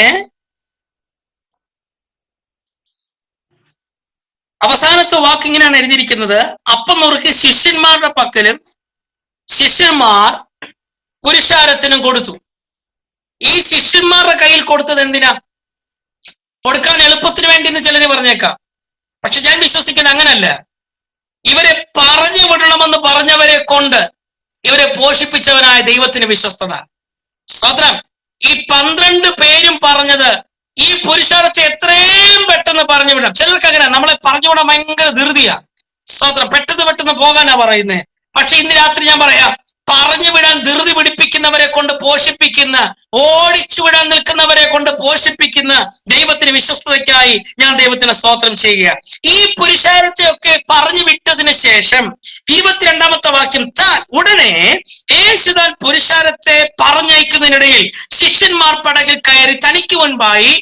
അവസാനത്തെ വാക്ക് ഇങ്ങനെയാണ് എഴുതിയിരിക്കുന്നത്, അപ്പം നുറുക്കി ശിഷ്യന്മാരുടെ പക്കലും ശിഷ്യന്മാർ പുരുഷാരത്തിനും കൊടുത്തു. ഈ ശിഷ്യന്മാരുടെ കയ്യിൽ കൊടുത്തത് എന്തിനാ? കൊടുക്കാൻ എളുപ്പത്തിന് വേണ്ടി എന്ന് ചിലര് പറഞ്ഞേക്കാം. പക്ഷെ ഞാൻ വിശ്വസിക്കുന്നത് അങ്ങനല്ല. ഇവരെ പറഞ്ഞു വിടണമെന്ന് പറഞ്ഞവരെ കൊണ്ട് ഇവരെ പോഷിപ്പിച്ചവനായ ദൈവത്തിന് വിശ്വസ്തത. സ്തോത്രം. ഈ 12 പേരും പറഞ്ഞത് ഈ പുരുഷാരത്തെ എത്രയും പെട്ടെന്ന് പറഞ്ഞു വിടാം. ചിലർക്ക് അങ്ങനെ, നമ്മളെ പറഞ്ഞു വിടാൻ ഭയങ്കര ധൃതിയാ. സ്തോത്രം. പെട്ടെന്ന് പോകാനാ പറയുന്നേ. പക്ഷെ ഇന്ന് രാത്രി ഞാൻ പറയാം, പറഞ്ഞു വിടാൻ ധൃതി പിടിപ്പിക്കുന്നവരെ കൊണ്ട് പോഷിപ്പിക്കുന്ന, ഓടിച്ചു വിടാൻ നിൽക്കുന്നവരെ കൊണ്ട് പോഷിപ്പിക്കുന്ന ദൈവത്തിന് വിശ്വസ്തതയ്ക്കായി ഞാൻ ദൈവത്തിന് സ്തോത്രം ചെയ്യുക. ഈ പുരുഷാരത്തെ ഒക്കെ പറഞ്ഞു വിട്ടതിന് ശേഷം 22-ാമത്തെ വാക്യം, ഉടനെ യേശു താൻ പുരുഷാരത്തെ പറഞ്ഞയക്കുന്നതിനിടയിൽ ശിഷ്യന്മാർ പടകിൽ കയറി തനിക്ക് മുൻപായി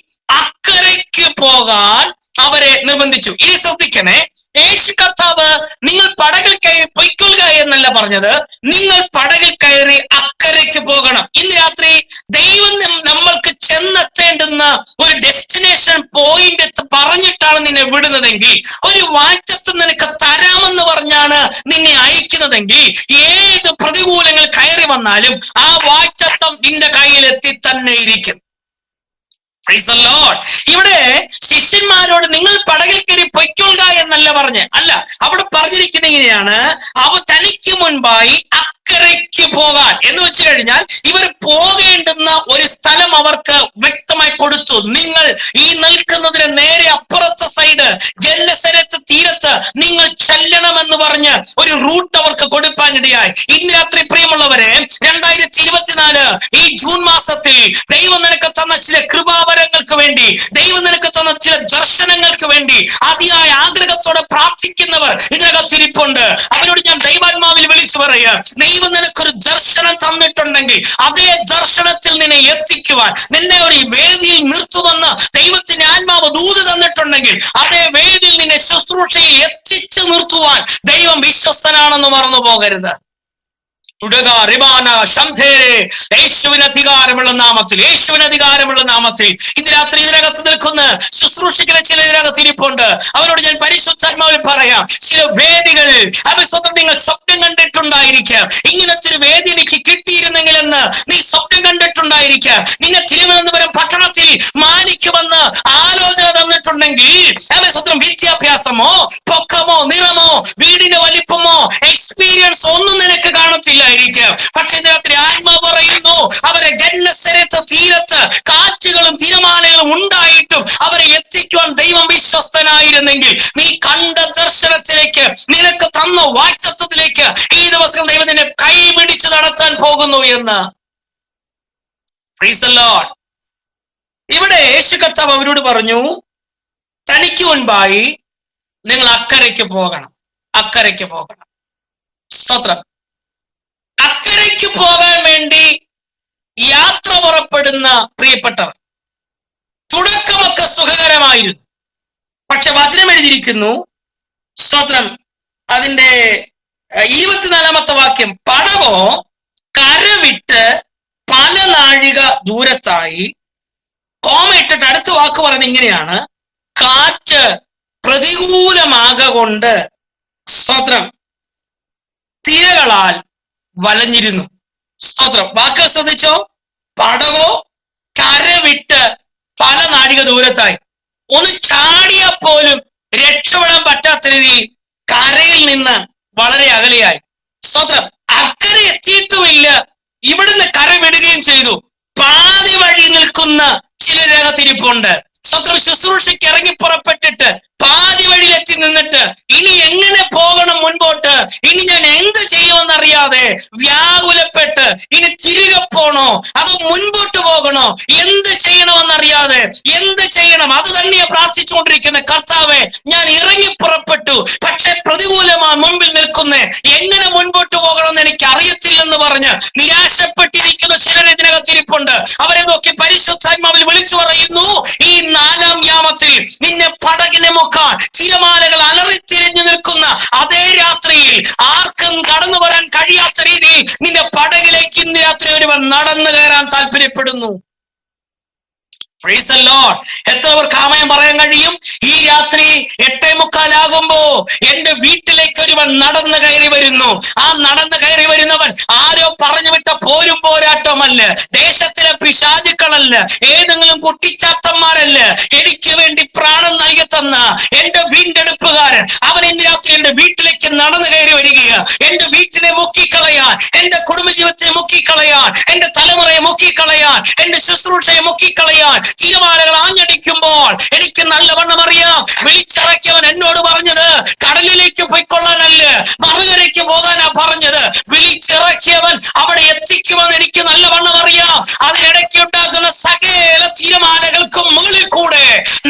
അക്കരയ്ക്ക് പോകാൻ അവരെ നിർബന്ധിച്ചു. ഇനി ശ്രദ്ധിക്കണേ, യേശു കർത്താവ് നിങ്ങൾ പടകിൽ കയറി പൊയ്ക്കൊള്ളുക എന്നല്ല പറഞ്ഞത്, നിങ്ങൾ പടകിൽ കയറി അക്കരയ്ക്ക് പോകണം. ഇന്ന് രാത്രി ദൈവം നമ്മൾക്ക് ചെന്നെത്തേണ്ടുന്ന ഒരു ഡെസ്റ്റിനേഷൻ പോയിന്റ് പറഞ്ഞിട്ടാണ് നിന്നെ വിടുന്നതെങ്കിൽ, ഒരു വാറ്റത്വം നിനക്ക് തരാമെന്ന് പറഞ്ഞാണ് നിന്നെ അയക്കുന്നതെങ്കിൽ, ഏത് പ്രതികൂലങ്ങൾ കയറി വന്നാലും ആ വാറ്റത്വം നിന്റെ കയ്യിലെത്തി തന്നെ ഇരിക്കും. ഇവിടെ ശിഷ്യന്മാരോട് നിങ്ങൾ പടകിൽ കയറി പൊയ്ക്കൊള്ളുക എന്നല്ല പറഞ്ഞ്, അല്ല, അവിടെ പറഞ്ഞിരിക്കുന്ന ഇങ്ങനെയാണ്, അവ തനിക്ക് മുൻപായി അക്കരയ്ക്ക് പോകാൻ എന്ന് വെച്ച് കഴിഞ്ഞാൽ ഇവർ പോകേണ്ടുന്ന ഒരു സ്ഥലം അവർക്ക് വ്യക്തമായി കൊടുത്തു. നിങ്ങൾ ഈ നിൽക്കുന്നതിന് നേരെ അപ്പുറത്തെ സൈഡ് ഗെന്നസരത്ത് തീരത്ത് നിങ്ങൾ ചെല്ലണമെന്ന് പറഞ്ഞ് ഒരു റൂട്ട് അവർക്ക് കൊടുക്കാനിടയായി. ഇന്ന് രാത്രി പ്രിയമുള്ളവരെ, 2024 ഈ ജൂൺ മാസത്തിൽ ദൈവം നിനക്ക് തന്ന ചില കൃപാവരങ്ങൾക്ക് വേണ്ടി, ദൈവം നിനക്ക് തന്ന ചില ദർശനങ്ങൾക്ക് വേണ്ടി അതിയായ ആഗ്രഹത്തോടെ പ്രാർത്ഥിക്കുന്നവർ ഇതിനകത്തിരിപ്പുണ്ട്. അവരോട് ഞാൻ ദൈവാത്മാവിൽ വിളിച്ചു പറയുക, ദൈവം നിനക്കൊരു ദർശനം തന്നിട്ടുണ്ടെങ്കിൽ അതേ ദർശനത്തിൽ നിന്നെ എത്തിക്കുവാൻ, നിന്നെ ഒരു വേദിയിൽ നിർത്തുമെന്ന് ദൈവത്തിന്റെ ആത്മാവ് ദൂത് തന്നിട്ടുണ്ടെങ്കിൽ അതേ വേദിയിൽ നിന്നെ ശുശ്രൂഷയിൽ എത്തിച്ചു നിർത്തുവാൻ ദൈവം വിശ്വസ്തനാണെന്ന് മറന്നു പോകരുത്. യേശുവിന് അധികാരമുള്ള നാമത്തിൽ, യേശുവിന് അധികാരമുള്ള നാമത്തിൽ ഇന്ന് രാത്രി ഇതിനകത്ത് നിൽക്കുന്ന ശുശ്രൂഷിക്കുന്ന ചില ഇതിനകത്ത് ഇരിപ്പുണ്ട്. അവരോട് ഞാൻ പരിശുദ്ധാത്മാവിൽ പറയാം, ചില വേദികളിൽ നിങ്ങൾ സ്വപ്നം കണ്ടിട്ടുണ്ടായിരിക്കാം. ഇങ്ങനത്തെ ഒരു വേദി എനിക്ക് കിട്ടിയിരുന്നെങ്കിൽ എന്ന് നീ സ്വപ്നം കണ്ടിട്ടുണ്ടായിരിക്കാം. നിന്നെ തിരുവനന്തപുരം പട്ടണത്തിൽ നാമത്തിൽ മാനിക്കുമെന്ന് ആലോചന തന്നിട്ടുണ്ടെങ്കിൽ സ്വന്തം വിദ്യാഭ്യാസമോ പൊക്കമോ നിറമോ വീടിന്റെ വലിപ്പമോ എക്സ്പീരിയൻസ് ഒന്നും നിനക്ക് കാണത്തില്ലായിരിക്കും. പക്ഷെ രാത്രി ആത്മാവ് പറയുന്നു, അവരെ ഗന്നസരത്ത് തീരത്ത് കാറ്റുകളും തിരമാലകളും ഉണ്ടായിട്ടും അവരെ എത്തിക്കുവാൻ ദൈവം വിശ്വസ്തനായിരുന്നെങ്കിൽ നീ കണ്ട ദർശനത്തിലേക്ക്, നിനക്ക് തന്ന വാഗ്ദത്തത്തിലേക്ക് ഈ ദിവസം ദൈവം നിന്നെ കൈ പിടിച്ച് നടത്താൻ പോകുന്നു എന്ന്. Praise the Lord. ഇവിടെ യേശു കർത്താവ് അവരോട് പറഞ്ഞു, തനിക്ക് മുൻപായി നിങ്ങൾ അക്കരയ്ക്ക് പോകണം, അക്കരയ്ക്ക് പോകണം. സ്തോത്രം. അക്കരയ്ക്ക് പോകാൻ വേണ്ടി യാത്ര പുറപ്പെടുന്ന പ്രിയപ്പെട്ടവർ, തുടക്കമൊക്കെ സുഖകരമായിരുന്നു. പക്ഷെ വചനം എഴുതിയിരിക്കുന്നു, സ്തോത്രം, അതിന്റെ 24-ാമത്തെ വാക്യം, പടവോ കരവിട്ട് പല നാഴിക ദൂരത്തായി, കോമയിട്ടിട്ട് അടുത്ത വാക്ക് പറയുന്നത് ഇങ്ങനെയാണ്, കാറ്റ് പ്രതികൂലമാകൊണ്ട് സ്തോത്രം തിരകളാൽ വലഞ്ഞിരുന്നു. സ്തോത്രം. വാക്കുകൾ ശ്രദ്ധിച്ചോ, പടവോ കരവിട്ട് പല നാഴിക ദൂരത്തായി. ഒന്ന് ചാടിയാൽ പോലും രക്ഷപ്പെടാൻ പറ്റാത്ത രീതിയിൽ കരയിൽ നിന്ന് വളരെ അകലെയായി. സ്തോത്രം. അക്കരെ എത്തിയിട്ടുമില്ല, ഇവിടുന്ന് കര വിടുകയും ചെയ്തു. പാതി വഴി നിൽക്കുന്ന ചില രംഗത്തിരിപ്പുണ്ട്. സ്വന്തം ശുശ്രൂഷയ്ക്ക് ഇറങ്ങി പുറപ്പെട്ടിട്ട് പാതി വഴിയിലെത്തി നിന്നിട്ട് ഇനി എങ്ങനെ പോകണം മുൻപോട്ട്, ഇനി ഞാൻ എന്ത് ചെയ്യുമെന്നറിയാതെ വ്യാകുലപ്പെട്ട് ഇനി തിരികെ പോണോ അതോ മുൻപോട്ട് പോകണോ, എന്ത് ചെയ്യണമെന്നറിയാതെ എന്ത് ചെയ്യണം അത് തന്നെയാ പ്രാർത്ഥിച്ചുകൊണ്ടിരിക്കുന്ന. കർത്താവെ, ഞാൻ ഇറങ്ങി പുറപ്പെട്ടു, പക്ഷെ പ്രതികൂലമായി മുൻപിൽ നിൽക്കുന്നേ, എങ്ങനെ മുൻപോട്ട് പോകണമെന്ന് എനിക്ക് അറിയത്തില്ലെന്ന് പറഞ്ഞ് നിരാശപ്പെട്ടിരിക്കുന്ന ചിലർ ഇതിനകത്തിരിപ്പുണ്ട്. അവരെ നോക്കി പരിശുദ്ധാത്മാവിൽ വിളിച്ചു പറയുന്നു, ഈ 4-ാം യാമത്തിൽ നിന്നെ പടകിനെ മുക്കാൻ തിരമാലകൾ അലറിത്തിരിഞ്ഞു നിൽക്കുന്ന അതേ രാത്രിയിൽ ആർക്കും കടന്നു വരാൻ കഴിയാത്ത രീതിയിൽ നിന്റെ പടകിലേക്ക് ഇന്ന് രാത്രി ഒരുവൻ നടന്നു കയറാൻ താല്പര്യപ്പെടുന്നു. Praise the Lord. എത്രവർക്ക് ആമേൻ പറയാൻ കഴിയും? ഈ രാത്രി 8:45 എന്റെ വീട്ടിലേക്ക് ഒരുവൻ നടന്നു കയറി വരുന്നു. ആ നടന്നു കയറി വരുന്നവൻ ആരോ പറഞ്ഞു വിട്ട പോരും പോരാട്ടമല്ല, ദേശത്തിലെ പിശാചുക്കളല്ല, ഏതെങ്കിലും കുട്ടിച്ചാത്തന്മാരല്ല, എനിക്ക് വേണ്ടി പ്രാണൻ നൽകി തന്ന എന്റെ വീണ്ടെടുപ്പുകാരൻ. അവൻ ഇന്ന് രാത്രി എന്റെ വീട്ടിലേക്ക് നടന്നു കയറി വരികയാ. എന്റെ വീട്ടിനെ മുക്കിക്കളയാൻ, എന്റെ കുടുംബജീവിതത്തെ മുക്കിക്കളയാൻ, എന്റെ തലമുറയെ മുക്കിക്കളയാൻ, എന്റെ ശുശ്രൂഷയെ മുക്കിക്കളയാൻ തിരമാലകൾ ആഞ്ഞടിക്കുമ്പോൾ എനിക്ക് നല്ലവണ്ണം അറിയാം. വിളിച്ചിറക്കിയവൻ എന്നോട് പറഞ്ഞത് കടലിലേക്ക് പോയിക്കൊള്ളാനല്ല, മറുകരയ്ക്ക് പോകാനാ പറഞ്ഞത്. വിളിച്ചിറക്കിയവൻ അവിടെ എത്തിക്കുമെന്ന് എനിക്ക് നല്ലവണ്ണം അറിയാം. അതിനിടയ്ക്ക് ഉണ്ടാക്കുന്ന സകല തിരമാലകൾക്കും മുകളിൽ കൂടെ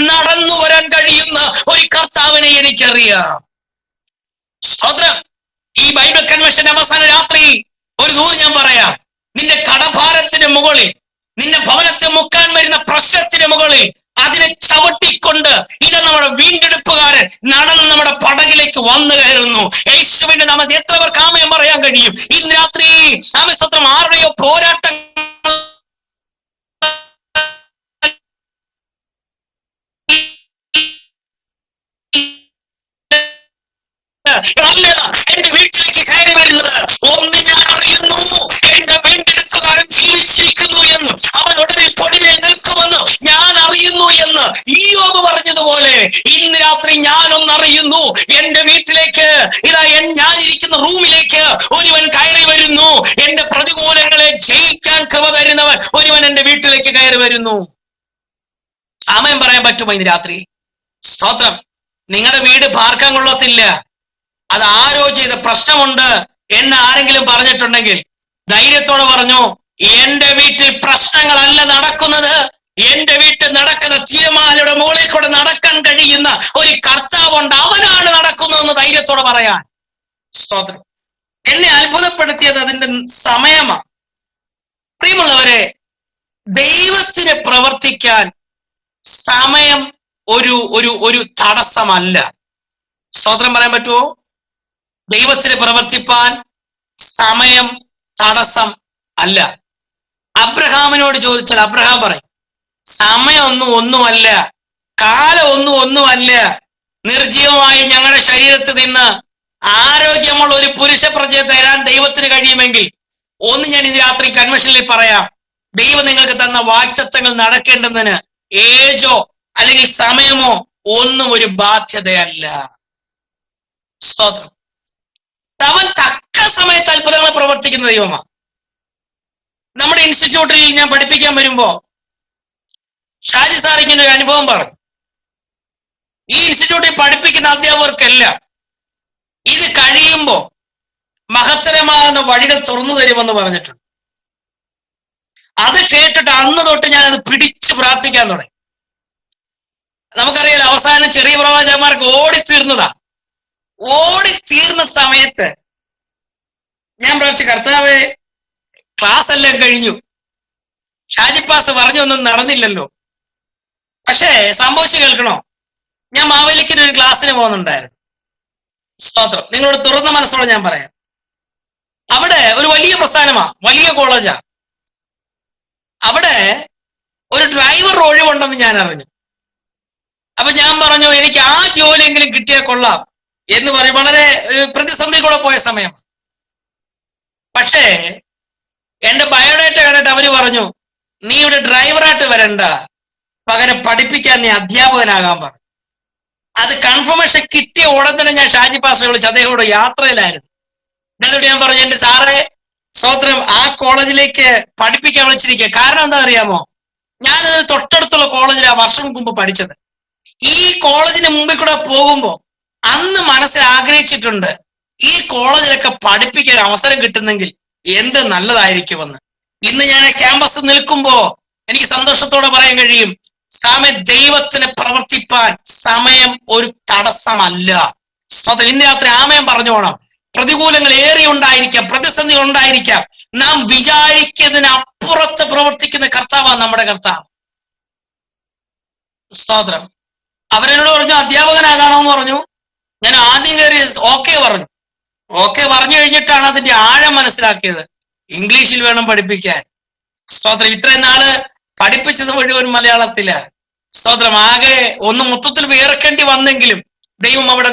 നടന്നു വരാൻ കഴിയുന്ന ഒരു കർത്താവിനെ എനിക്കറിയാം. സ്തോത്രം. ഈ ബൈബിൾ കൺവെൻഷൻ അവസാന രാത്രി ഒരു ദൂത് ഞാൻ പറയാം. നിന്റെ കടഭാരത്തിന് മുകളിൽ, നിന്റെ ഭവനത്തെ മുക്കാൻ വരുന്ന പ്രശ്നത്തിന് മുകളിൽ അതിനെ ചവിട്ടിക്കൊണ്ട് ഇത് നമ്മുടെ വീണ്ടെടുപ്പുകാരൻ നടന്ന് നമ്മുടെ പടകിലേക്ക് വന്നു കയറുന്നു. യേശുവിന്റെ നാമത്തിൽ എത്ര പേർക്ക് ആമേൻ പറയാൻ കഴിയും? ഇന്ന് രാത്രി ആമേൻ സ്തോത്രം. ആരുടെയോ പോരാട്ടം എന്റെ വീട്ടിലേക്ക് കയറി വരുന്നത് ഒന്ന് ഞാൻ അറിയുന്നു, എന്റെ വീണ്ടെടുപ്പുകാരൻ ജീവിച്ചിരിക്കുന്നു എന്ന്, അവൻ ഒടുവിൽ പൊടിമേൽ നിൽക്കുമെന്ന് ഞാൻ അറിയുന്നു എന്ന് ഇയ്യോബ് പറഞ്ഞതുപോലെ ഇന്ന് രാത്രി ഞാനൊന്നറിയുന്നു. എന്റെ വീട്ടിലേക്ക് ഇതാ ഞാനിരിക്കുന്ന റൂമിലേക്ക് ഒരുവൻ കയറി വരുന്നു. എന്റെ പ്രതികൂലങ്ങളെ ജയിക്കാൻ കൃപ തരുന്നവൻ ഒരുവൻ എന്റെ വീട്ടിലേക്ക് കയറി വരുന്നു. ആമേൻ പറയാൻ പറ്റുമോ ഇന്ന് രാത്രി? സ്തോത്രം. നിങ്ങളുടെ വീട് പാർക്കാൻ കൊള്ളത്തില്ല, അത് ആരോ ചെയ്ത പ്രശ്നമുണ്ട് എന്ന് ആരെങ്കിലും പറഞ്ഞിട്ടുണ്ടെങ്കിൽ ധൈര്യത്തോടെ പറഞ്ഞു, എന്റെ വീട്ടിൽ പ്രശ്നങ്ങളല്ല നടക്കുന്നത്, എന്റെ വീട്ടിൽ നടക്കുന്ന തിരമാലയുടെ മുകളിൽ കൂടെ നടക്കാൻ കഴിയുന്ന ഒരു കർത്താവുണ്ട്, അവനാണ് നടക്കുന്നതെന്ന് ധൈര്യത്തോടെ പറയാൻ. സ്തോത്രം. എന്നെ അത്ഭുതപ്പെടുത്തിയത് അതിന്റെ സമയമാണ്. പ്രിയമുള്ളവരെ, ദൈവത്തിന് പ്രവർത്തിക്കാൻ സമയം ഒരു തടസ്സമല്ല. സ്തോത്രം പറയാൻ പറ്റുമോ? ദൈവത്തിന് പ്രവർത്തിപ്പാൻ സമയം തടസ്സം അല്ല. അബ്രഹാമിനോട് ചോദിച്ചാൽ അബ്രഹാം പറയും, സമയമൊന്നുമല്ല, കാലം ഒന്നുമല്ല. നിർജീവമായി ഞങ്ങളുടെ ശരീരത്തിൽ നിന്ന് ആരോഗ്യമുള്ള ഒരു പുരുഷ പ്രജയെ തരാൻ ദൈവത്തിന് കഴിയുമെങ്കിൽ ഒന്ന് ഞാൻ ഇന്ന് രാത്രി കൺവെൻഷനിൽ പറയാം, ദൈവം നിങ്ങൾക്ക് തന്ന വാഗ്ദത്തങ്ങൾ നടക്കേണ്ടതിന് ഏജോ അല്ലെങ്കിൽ സമയമോ ഒന്നും ഒരു ബാധ്യതയല്ല. സ്തോത്രം. അവൻ തക്ക സമയത്ത് അത്ഭുതങ്ങൾ പ്രവർത്തിക്കുന്ന ദൈവമാണ്. നമ്മുടെ ഇൻസ്റ്റിറ്റ്യൂട്ടിൽ ഞാൻ പഠിപ്പിക്കാൻ വരുമ്പോ ഷാജി സാർ ഇങ്ങനെ ഒരു അനുഭവം പറഞ്ഞു. ഈ ഇൻസ്റ്റിറ്റ്യൂട്ടിൽ പഠിപ്പിക്കുന്ന അധ്യാപകർക്കെല്ലാം ഇത് കഴിയുമ്പോ മഹത്തരമാകുന്ന വഴികൾ തുറന്നു തരുമെന്ന് പറഞ്ഞിട്ടുണ്ട്. അത് കേട്ടിട്ട് അന്ന് തൊട്ട് ഞാൻ അത് പിടിച്ച് പ്രാർത്ഥിക്കാൻ തുടങ്ങി. നമുക്കറിയാലോ, അവസാനം ചെറിയ പ്രവാചകന്മാർക്ക് ഓടിത്തീർന്നതാ. ഓടിത്തീർന്ന സമയത്ത് ഞാൻ പ്രാർത്ഥിച്ചു, കർത്താവേ, ക്ലാസ് എല്ലാം കഴിഞ്ഞു, ഷാജി പാസ് പറഞ്ഞൊന്നും നടന്നില്ലല്ലോ. പക്ഷേ സംഭവിച്ചു കേൾക്കണോ, ഞാൻ മാവേലിക്കിന് ഒരു ക്ലാസ്സിന് പോകുന്നുണ്ടായിരുന്നു. സ്തോത്രം. നിങ്ങളോട് തുറന്ന മനസ്സോടെ ഞാൻ പറയാം. അവിടെ ഒരു വലിയ പ്രസ്ഥാനമാ, വലിയ കോളേജാ. അവിടെ ഒരു ഡ്രൈവർ ഒഴിവുണ്ടെന്ന് ഞാൻ അറിഞ്ഞു. അപ്പൊ ഞാൻ പറഞ്ഞു, എനിക്ക് ആ ജോലിയെങ്കിലും കിട്ടിയാൽ കൊള്ളാം എന്ന് പറയും. വളരെ പ്രതിസന്ധി കൂടെ പോയ സമയം. പക്ഷേ എന്റെ ബയോഡേറ്റ കണ്ടിട്ട് അവര് പറഞ്ഞു, നീ ഇവിടെ ഡ്രൈവറായിട്ട് വരണ്ട, പകരം പഠിപ്പിക്കാൻ നീ അധ്യാപകനാകാൻ പറഞ്ഞു. അത് കൺഫർമേഷൻ കിട്ടിയ ഉടൻ തന്നെ ഞാൻ ഷാജി പാസ്റ്ററെ വിളിച്ച് അദ്ദേഹത്തോട് യാത്രയിലായിരുന്നു. എന്നിട്ട് ഞാൻ പറഞ്ഞു, എന്റെ സാറേ, സ്തോത്രം, ആ കോളേജിലേക്ക് പഠിപ്പിക്കാൻ വിളിച്ചിരിക്കുക. കാരണം എന്താ അറിയാമോ, ഞാനത് തൊട്ടടുത്തുള്ള കോളേജിലാണ് വർഷം മുമ്പ് പഠിച്ചത്. ഈ കോളേജിന് മുമ്പിൽ കൂടെ പോകുമ്പോ അന്ന് മനസ്സിൽ ആഗ്രഹിച്ചിട്ടുണ്ട്, ഈ കോളേജിലൊക്കെ പഠിപ്പിക്കാൻ അവസരം കിട്ടുന്നെങ്കിൽ എന്ത് നല്ലതായിരിക്കുമെന്ന്. ഇന്ന് ഞാൻ ക്യാമ്പസിൽ നിൽക്കുമ്പോ എനിക്ക് സന്തോഷത്തോടെ പറയാൻ കഴിയും, സമയം ദൈവത്തിന് പ്രവർത്തിപ്പാൻ സമയം ഒരു തടസ്സമല്ല. ഇന്ന് രാത്രി ആമേൻ പറഞ്ഞോണം. പ്രതികൂലങ്ങൾ ഏറെ ഉണ്ടായിരിക്കാം, പ്രതിസന്ധികൾ ഉണ്ടായിരിക്കാം. നാം വിചാരിക്കുന്നതിന് അപ്പുറത്ത് പ്രവർത്തിക്കുന്ന കർത്താവാണ് നമ്മുടെ കർത്താവ്. സ്തോത്രം. അവരെന്നോട് പറഞ്ഞു, അധ്യാപകനാകാണോന്ന് പറഞ്ഞു. ഞാൻ ആദ്യം കയറി ഓക്കെ പറഞ്ഞു. ഓക്കെ പറഞ്ഞു കഴിഞ്ഞിട്ടാണ് അതിന്റെ ആഴം മനസ്സിലാക്കിയത്. ഇംഗ്ലീഷിൽ വേണം പഠിപ്പിക്കാൻ. സ്തോത്രം. ഇത്രയും നാള് പഠിപ്പിച്ചത് മുഴുവൻ മലയാളത്തില്. സ്തോത്രം. ആകെ ഒന്ന് മൊത്തത്തിൽ വിയർക്കേണ്ടി വന്നെങ്കിലും ദൈവം അവിടെ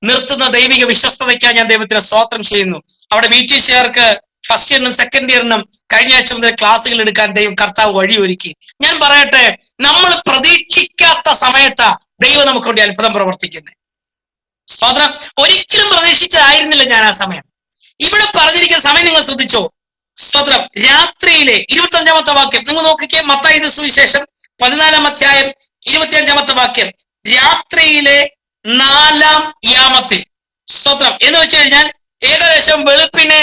നിർത്തുന്ന ദൈവിക വിശ്വസ്തതയ്ക്കാൻ ഞാൻ ദൈവത്തിന് സ്തോത്രം ചെയ്യുന്നു. അവിടെ VTC-കാർക്ക് ഫസ്റ്റ് ഇയറിനും സെക്കൻഡ് ഇയറിനും കഴിഞ്ഞ ആഴ്ച മുതൽ ക്ലാസ്സുകൾ എടുക്കാൻ ദൈവം കർത്താവ് വഴിയൊരുക്കി. ഞാൻ പറയട്ടെ, നമ്മൾ പ്രതീക്ഷിക്കാത്ത സമയത്താ ദൈവം നമുക്ക് വേണ്ടി അത്ഭുതം പ്രവർത്തിക്കുന്നത്. സ്തോത്രം. ഒരിക്കലും പ്രതീക്ഷിച്ചതായിരുന്നില്ല ഞാൻ ആ സമയം. ഇവിടെ പറഞ്ഞിരിക്കുന്ന സമയം നിങ്ങൾ ശ്രദ്ധിച്ചോ. സ്തോത്രം. രാത്രിയിലെ 25-ാമത്തെ വാക്യം നിങ്ങൾ നോക്കിക്കേ. മത്തായി സുവിശേഷം 14-ാം അധ്യായം 25-ാമത്തെ വാക്യം. രാത്രിയിലെ 4-ാം യാമത്തിൽ. സ്തോത്രം. എന്ന് വെച്ച് കഴിഞ്ഞാൽ ഏകദേശം വെളുപ്പിന്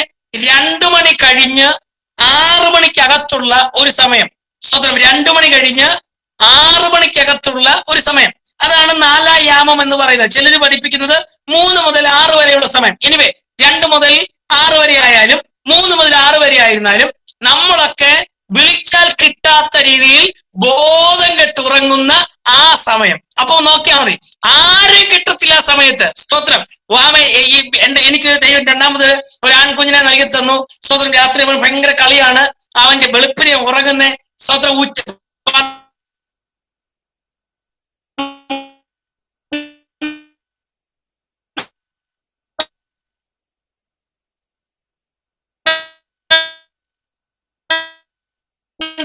2 മണി കഴിഞ്ഞ് 6 മണിക്കകത്തുള്ള ഒരു സമയം. സ്തോത്രം. 2 മണി കഴിഞ്ഞ് 6 മണിക്കകത്തുള്ള ഒരു സമയം. അതാണ് 4-ാം യാമം എന്ന് പറയുന്നത്. ചിലർ പഠിപ്പിക്കുന്നത് 3 മുതൽ 6 വരെയുള്ള സമയം. എനിവേ 2 മുതൽ 6 വരെ ആയാലും 3 മുതൽ 6 വരെ ആയിരുന്നാലും നമ്മളൊക്കെ വിളിച്ചാൽ കിട്ടാത്ത രീതിയിൽ ബോധം കെട്ടുറങ്ങുന്ന ആ സമയം. അപ്പൊ നോക്കിയാൽ മതി, ആരെയും കിട്ടത്തില്ല ആ സമയത്ത്. സ്തോത്രം. എനിക്ക് ദൈവം രണ്ടാമത് ഒരു ആൺകുഞ്ഞിനെ നൽകി തന്നു. സ്തോത്രം. രാത്രി അവൻ ഭയങ്കര കളിയാണ്, അവന്റെ വെളുപ്പിനെ ഉറങ്ങുന്ന. സ്തോത്രം.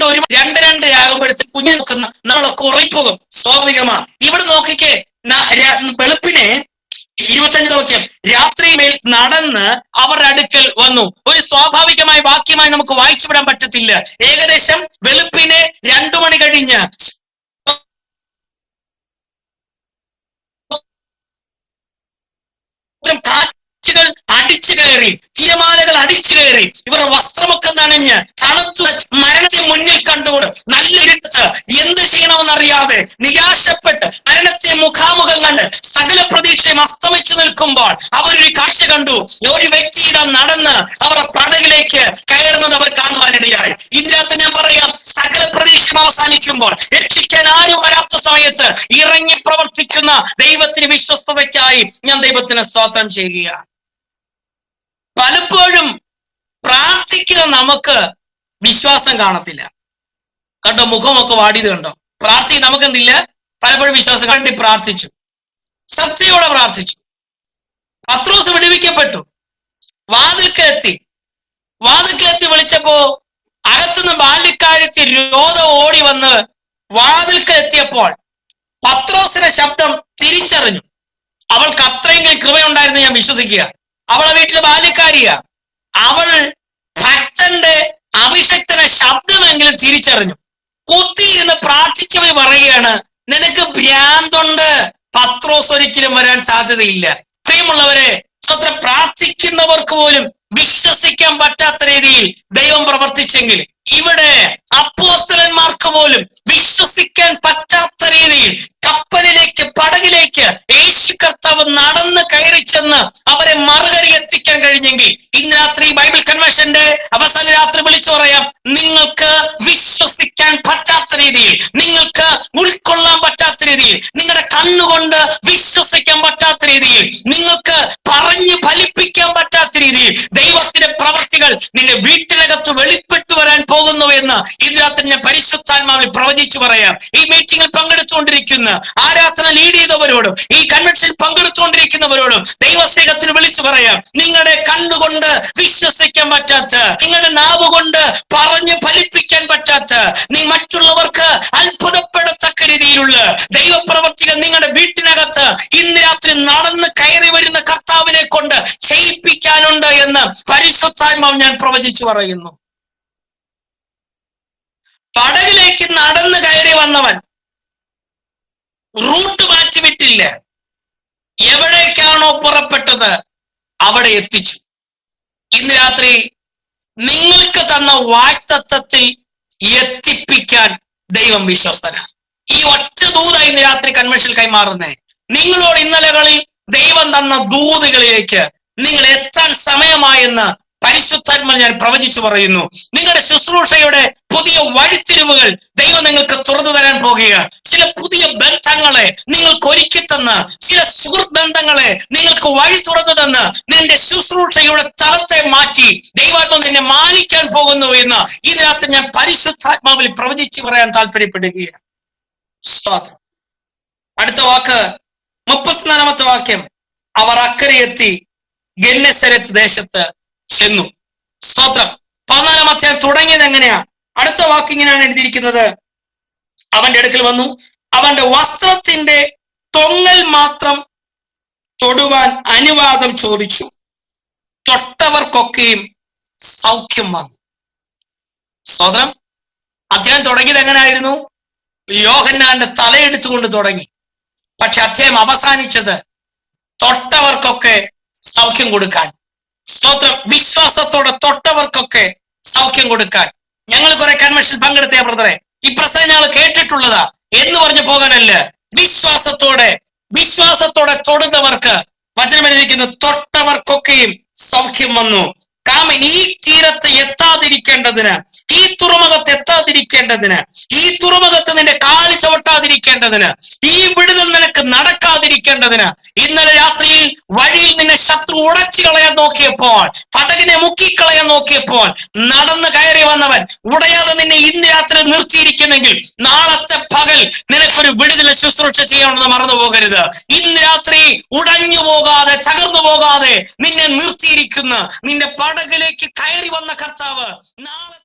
ഒരു 2-2 ആകുമ്പോഴത്തേക്ക് കുഞ്ഞു നോക്കുന്ന നമ്മളൊക്കെ ഉറങ്ങിപ്പോകും. സ്വാഭാവികമാണ്. ഇവിടെ നോക്കിക്കേ, വെളുപ്പിനെ 25 വാക്യം. രാത്രിമേൽ നടന്ന് അവരുടെ അടുക്കൽ വന്നു. ഒരു സ്വാഭാവികമായ വാക്യമായി നമുക്ക് വായിച്ചു വിടാൻ പറ്റത്തില്ല. ഏകദേശം വെളുപ്പിനെ 2 മണി കഴിഞ്ഞ് കാറ്റുകൾ അടിച്ചു കയറി, തിരമാലകൾ അടിച്ചു കയറി, ഇവരുടെ വസ്ത്രമൊക്കെ നനഞ്ഞ് തണുത്തു മരണത്തെ മുന്നിൽ കണ്ടുകൊണ്ട് നല്ല ഇരുട്ടത്ത് എന്ത് ചെയ്യണമെന്നറിയാതെ നിരാശപ്പെട്ട് മരണത്തെ മുഖാമുഖം കണ്ട് സകല പ്രതീക്ഷയും അസ്തമിച്ചു നിൽക്കുമ്പോൾ അവരൊരു കാഴ്ച കണ്ടു. ഒരു വ്യക്തിയുടെ നടന്ന് അവരുടെ പടകിലേക്ക് കയറുന്നത് അവർ കാണുവാനിടയായി. ഇതിനകത്ത് ഞാൻ പറയാം, സകല പ്രതീക്ഷയും അവസാനിക്കുമ്പോൾ രക്ഷിക്കാൻ ആരും വരാത്ത സമയത്ത് ഇറങ്ങി പ്രവർത്തിക്കുന്ന ദൈവത്തിന് വിശ്വസ്തതയ്ക്കായി ഞാൻ ദൈവത്തിന് സ്തോത്രം ചെയ്യുകയാണ്. പലപ്പോഴും പ്രാർത്ഥിക്കുക നമുക്ക് വിശ്വാസം കാണത്തില്ല. കണ്ടോ, മുഖമൊക്കെ വാടിയത് കണ്ടോ. പ്രാർത്ഥിക്കുക നമുക്ക് എന്തില്ല, പലപ്പോഴും വിശ്വാസം കണ്ടി പ്രാർത്ഥിച്ചു, സത്യയോടെ പ്രാർത്ഥിച്ചു. പത്രോസ് വിടുവിക്കപ്പെട്ടു. വാതിൽക്കെത്തി വിളിച്ചപ്പോ അകത്തുനിന്ന് ബാല്യക്കാരത്തി രോധ ഓടി വന്ന് വാതിൽക്ക് എത്തിയപ്പോൾ പത്രോസിന്റെ ശബ്ദം തിരിച്ചറിഞ്ഞു. അവൾക്ക് അത്രയെങ്കിലും കൃപയുണ്ടായിരുന്നു ഞാൻ വിശ്വസിക്കുക. അവളെ വീട്ടിലെ ബാല്യക്കാരിയാ. അവൾ ഭക്തന്റെ അഭിഷക്തന്റെ ശബ്ദമെങ്കിലും തിരിച്ചറിഞ്ഞു. കുത്തിയിരുന്ന് പ്രാർത്ഥിച്ചവർ പറയുകയാണ്, നിനക്ക് ഭ്രാന്തുണ്ട്, പത്രോസ് ഒരിക്കലും വരാൻ സാധ്യതയില്ല. പ്രിയമുള്ളവരെ, സ്വന്തം പ്രാർത്ഥിക്കുന്നവർക്ക് പോലും വിശ്വസിക്കാൻ പറ്റാത്ത രീതിയിൽ ദൈവം പ്രവർത്തിച്ചെങ്കിൽ ഇവിടെ അപ്പോസ്തലന്മാർക്ക് പോലും വിശ്വസിക്കാൻ പറ്റാത്ത രീതിയിൽ കപ്പലിലേക്ക്, പടകിലേക്ക് യേശു കർത്താവ് നടന്ന് കയറി ചെന്ന് അവരെ മറുകരയിൽ എത്തിക്കാൻ കഴിഞ്ഞെങ്കിൽ ഇന്ന് രാത്രി ബൈബിൾ കൺവെൻഷന്റെ അവസാന രാത്രി വിളിച്ചു പറയാം, നിങ്ങൾക്ക് വിശ്വസിക്കാൻ പറ്റാത്ത രീതിയിൽ, നിങ്ങൾക്ക് ഉൾക്കൊള്ളാൻ പറ്റാത്ത രീതിയിൽ, നിങ്ങളുടെ കണ്ണുകൊണ്ട് വിശ്വസിക്കാൻ പറ്റാത്ത രീതിയിൽ, നിങ്ങൾക്ക് പറഞ്ഞു ഫലിപ്പിക്കാൻ പറ്റാത്ത രീതിയിൽ ദൈവത്തിന്റെ പ്രവൃത്തികൾ നിന്റെ വീട്ടിനകത്ത് വെളിപ്പെട്ടു വരാൻ പോകുന്നു എന്ന് ഇന്ന് രാത്രി ഞാൻ പരിശുദ്ധാത്മാവിൽ പ്രവചിച്ചു പറയാം. ഈ മീറ്റിംഗിൽ പങ്കെടുത്തുകൊണ്ടിരിക്കുന്ന, ആരാധന ലീഡ് ചെയ്തവരോടും ഈ കൺവെൻഷനിൽ പങ്കെടുത്തുകൊണ്ടിരിക്കുന്നവരോടും ദൈവസ്നേഹത്തിന് വിളിച്ചു പറയാം, നിങ്ങളുടെ കണ്ണുകൊണ്ട് വിശ്വസിക്കാൻ പറ്റാത്ത, നിങ്ങളുടെ നാവ് കൊണ്ട് പറഞ്ഞ് ഫലിപ്പിക്കാൻ പറ്റാത്ത, നീ മറ്റുള്ളവർക്ക് അത്ഭുതപ്പെടത്തക്ക രീതിയിലുള്ള ദൈവപ്രവർത്തികൾ നിങ്ങളുടെ വീട്ടിനകത്ത് ഇന്ന് രാത്രി നടന്ന് കയറി വരുന്ന കർത്താവിനെ കൊണ്ട് ചെയ്യിപ്പിക്കാനുണ്ട് എന്ന് പരിശുദ്ധാത്മാവ് ഞാൻ പ്രവചിച്ചു പറയുന്നു. പടകിലേക്ക് നടന്ന് കയറി വന്നവൻ റൂട്ട് മാറ്റിവിട്ടില്ല. എവിടേക്കാണോ പുറപ്പെട്ടത് അവിടെ എത്തിച്ചു. ഇന്ന് രാത്രി നിങ്ങൾക്ക് തന്ന വാഗ്ദത്തത്തിൽ എത്തിപ്പിക്കാൻ ദൈവം വിശ്വസ്തനാണ്. ഈ ഒറ്റ ദൂത ഇന്ന് രാത്രി കൺവെൻഷനിൽ കൈമാറുന്നേ. നിങ്ങളോട് ഇന്നലകളിൽ ദൈവം തന്ന ദൂതുകളിലേക്ക് നിങ്ങൾ എത്താൻ സമയമായെന്ന് പരിശുദ്ധാത്മ ഞാൻ പ്രവചിച്ചു പറയുന്നു. നിങ്ങളുടെ ശുശ്രൂഷയുടെ പുതിയ വഴിത്തിരിവുകൾ ദൈവം നിങ്ങൾക്ക് തുറന്നു തരാൻ പോകുകയാണ്. ചില പുതിയ ബന്ധങ്ങളെ നിങ്ങൾക്ക് ഒരുക്കി തന്ന്, ചില സുഹൃത്ത് ബന്ധങ്ങളെ നിങ്ങൾക്ക് വഴി തുറന്നു തന്ന് നിന്റെ ശുശ്രൂഷയുടെ തലത്തെ മാറ്റി ദൈവാത്മ നിന്നെ മാനിക്കാൻ പോകുന്നു എന്ന് ഇതിനകത്ത് ഞാൻ പരിശുദ്ധാത്മാവിൽ പ്രവചിച്ചു പറയാൻ താല്പര്യപ്പെടുകയാണ്. അടുത്ത വാക്ക് 34-ാമത്തെ വാക്യം, അവർ അക്കരെ എത്തി ഗെന്നേസരത്ത് ദേശത്ത് ചെന്നു. സ്തോത്രം. 14-ാം അധ്യായം തുടങ്ങിയത് എങ്ങനെയാ? അടുത്ത വാക്ക് ഇങ്ങനെയാണ് എഴുതിയിരിക്കുന്നത്, അവന്റെ അടുക്കൽ വന്നു, അവന്റെ വസ്ത്രത്തിന്റെ തൊങ്ങൽ മാത്രം തൊടുവാൻ അനുവാദം ചോദിച്ചു, തൊട്ടവർക്കൊക്കെയും സൗഖ്യം വന്നു. സ്തോത്രം. അധ്യായം തുടങ്ങിയത് എങ്ങനെയായിരുന്നു? യോഹന്നാന്റെ തലയെടുത്തുകൊണ്ട് തുടങ്ങി. പക്ഷെ അധ്യായം അവസാനിച്ചത് തൊട്ടവർക്കൊക്കെ സൗഖ്യം കൊടുക്കാൻ. സ്തോത്രം. വിശ്വാസത്തോടെ തൊട്ടവർക്കൊക്കെ സൗഖ്യം കൊടുക്കാൻ. ഞങ്ങൾ കുറെ കൺവെൻഷൻ പങ്കെടുത്തേ ബ്രദറെ, ഈ പ്രസംഗം ഞങ്ങൾ കേട്ടിട്ടുള്ളതാ എന്ന് പറഞ്ഞു പോകാനല്ല, വിശ്വാസത്തോടെ തൊടുന്നവർക്ക് വചനം എഴുതിയിരിക്കുന്നു, തൊട്ടവർക്കൊക്കെയും സൗഖ്യം വന്നു. കാമൻ ഈ തീരത്ത് എത്താതിരിക്കേണ്ടതിന്, ഈ തുറമുഖത്ത് എത്താതിരിക്കേണ്ടതിന്, ഈ തുറമുഖത്ത് നിന്റെ കാല് ചവിട്ടാതിരിക്കേണ്ടതിന്, ഈ വിടുതൽ നിനക്ക് നടക്കാതിരിക്കേണ്ടതിന് ഇന്നലെ രാത്രിയിൽ വഴിയിൽ നിന്നെ ശത്രു ഉടച്ചു കളയാൻ നോക്കിയപ്പോൾ, പടകിനെ മുക്കിക്കളയാൻ നോക്കിയപ്പോൾ നടന്ന് കയറി വന്നവൻ ഉടയാതെ നിന്നെ ഇന്ന് രാത്രി നിർത്തിയിരിക്കുന്നെങ്കിൽ നാളത്തെ പകൽ നിനക്കൊരു വിടുതൽ ശുശ്രൂഷ ചെയ്യണമെന്ന് മറന്നു പോകരുത്. ഇന്ന് രാത്രി ഉടഞ്ഞു പോകാതെ, തകർന്നു പോകാതെ നിന്നെ നിർത്തിയിരിക്കുന്ന, നിന്റെ പടകിലേക്ക് കയറി വന്ന കർത്താവ് നാളെ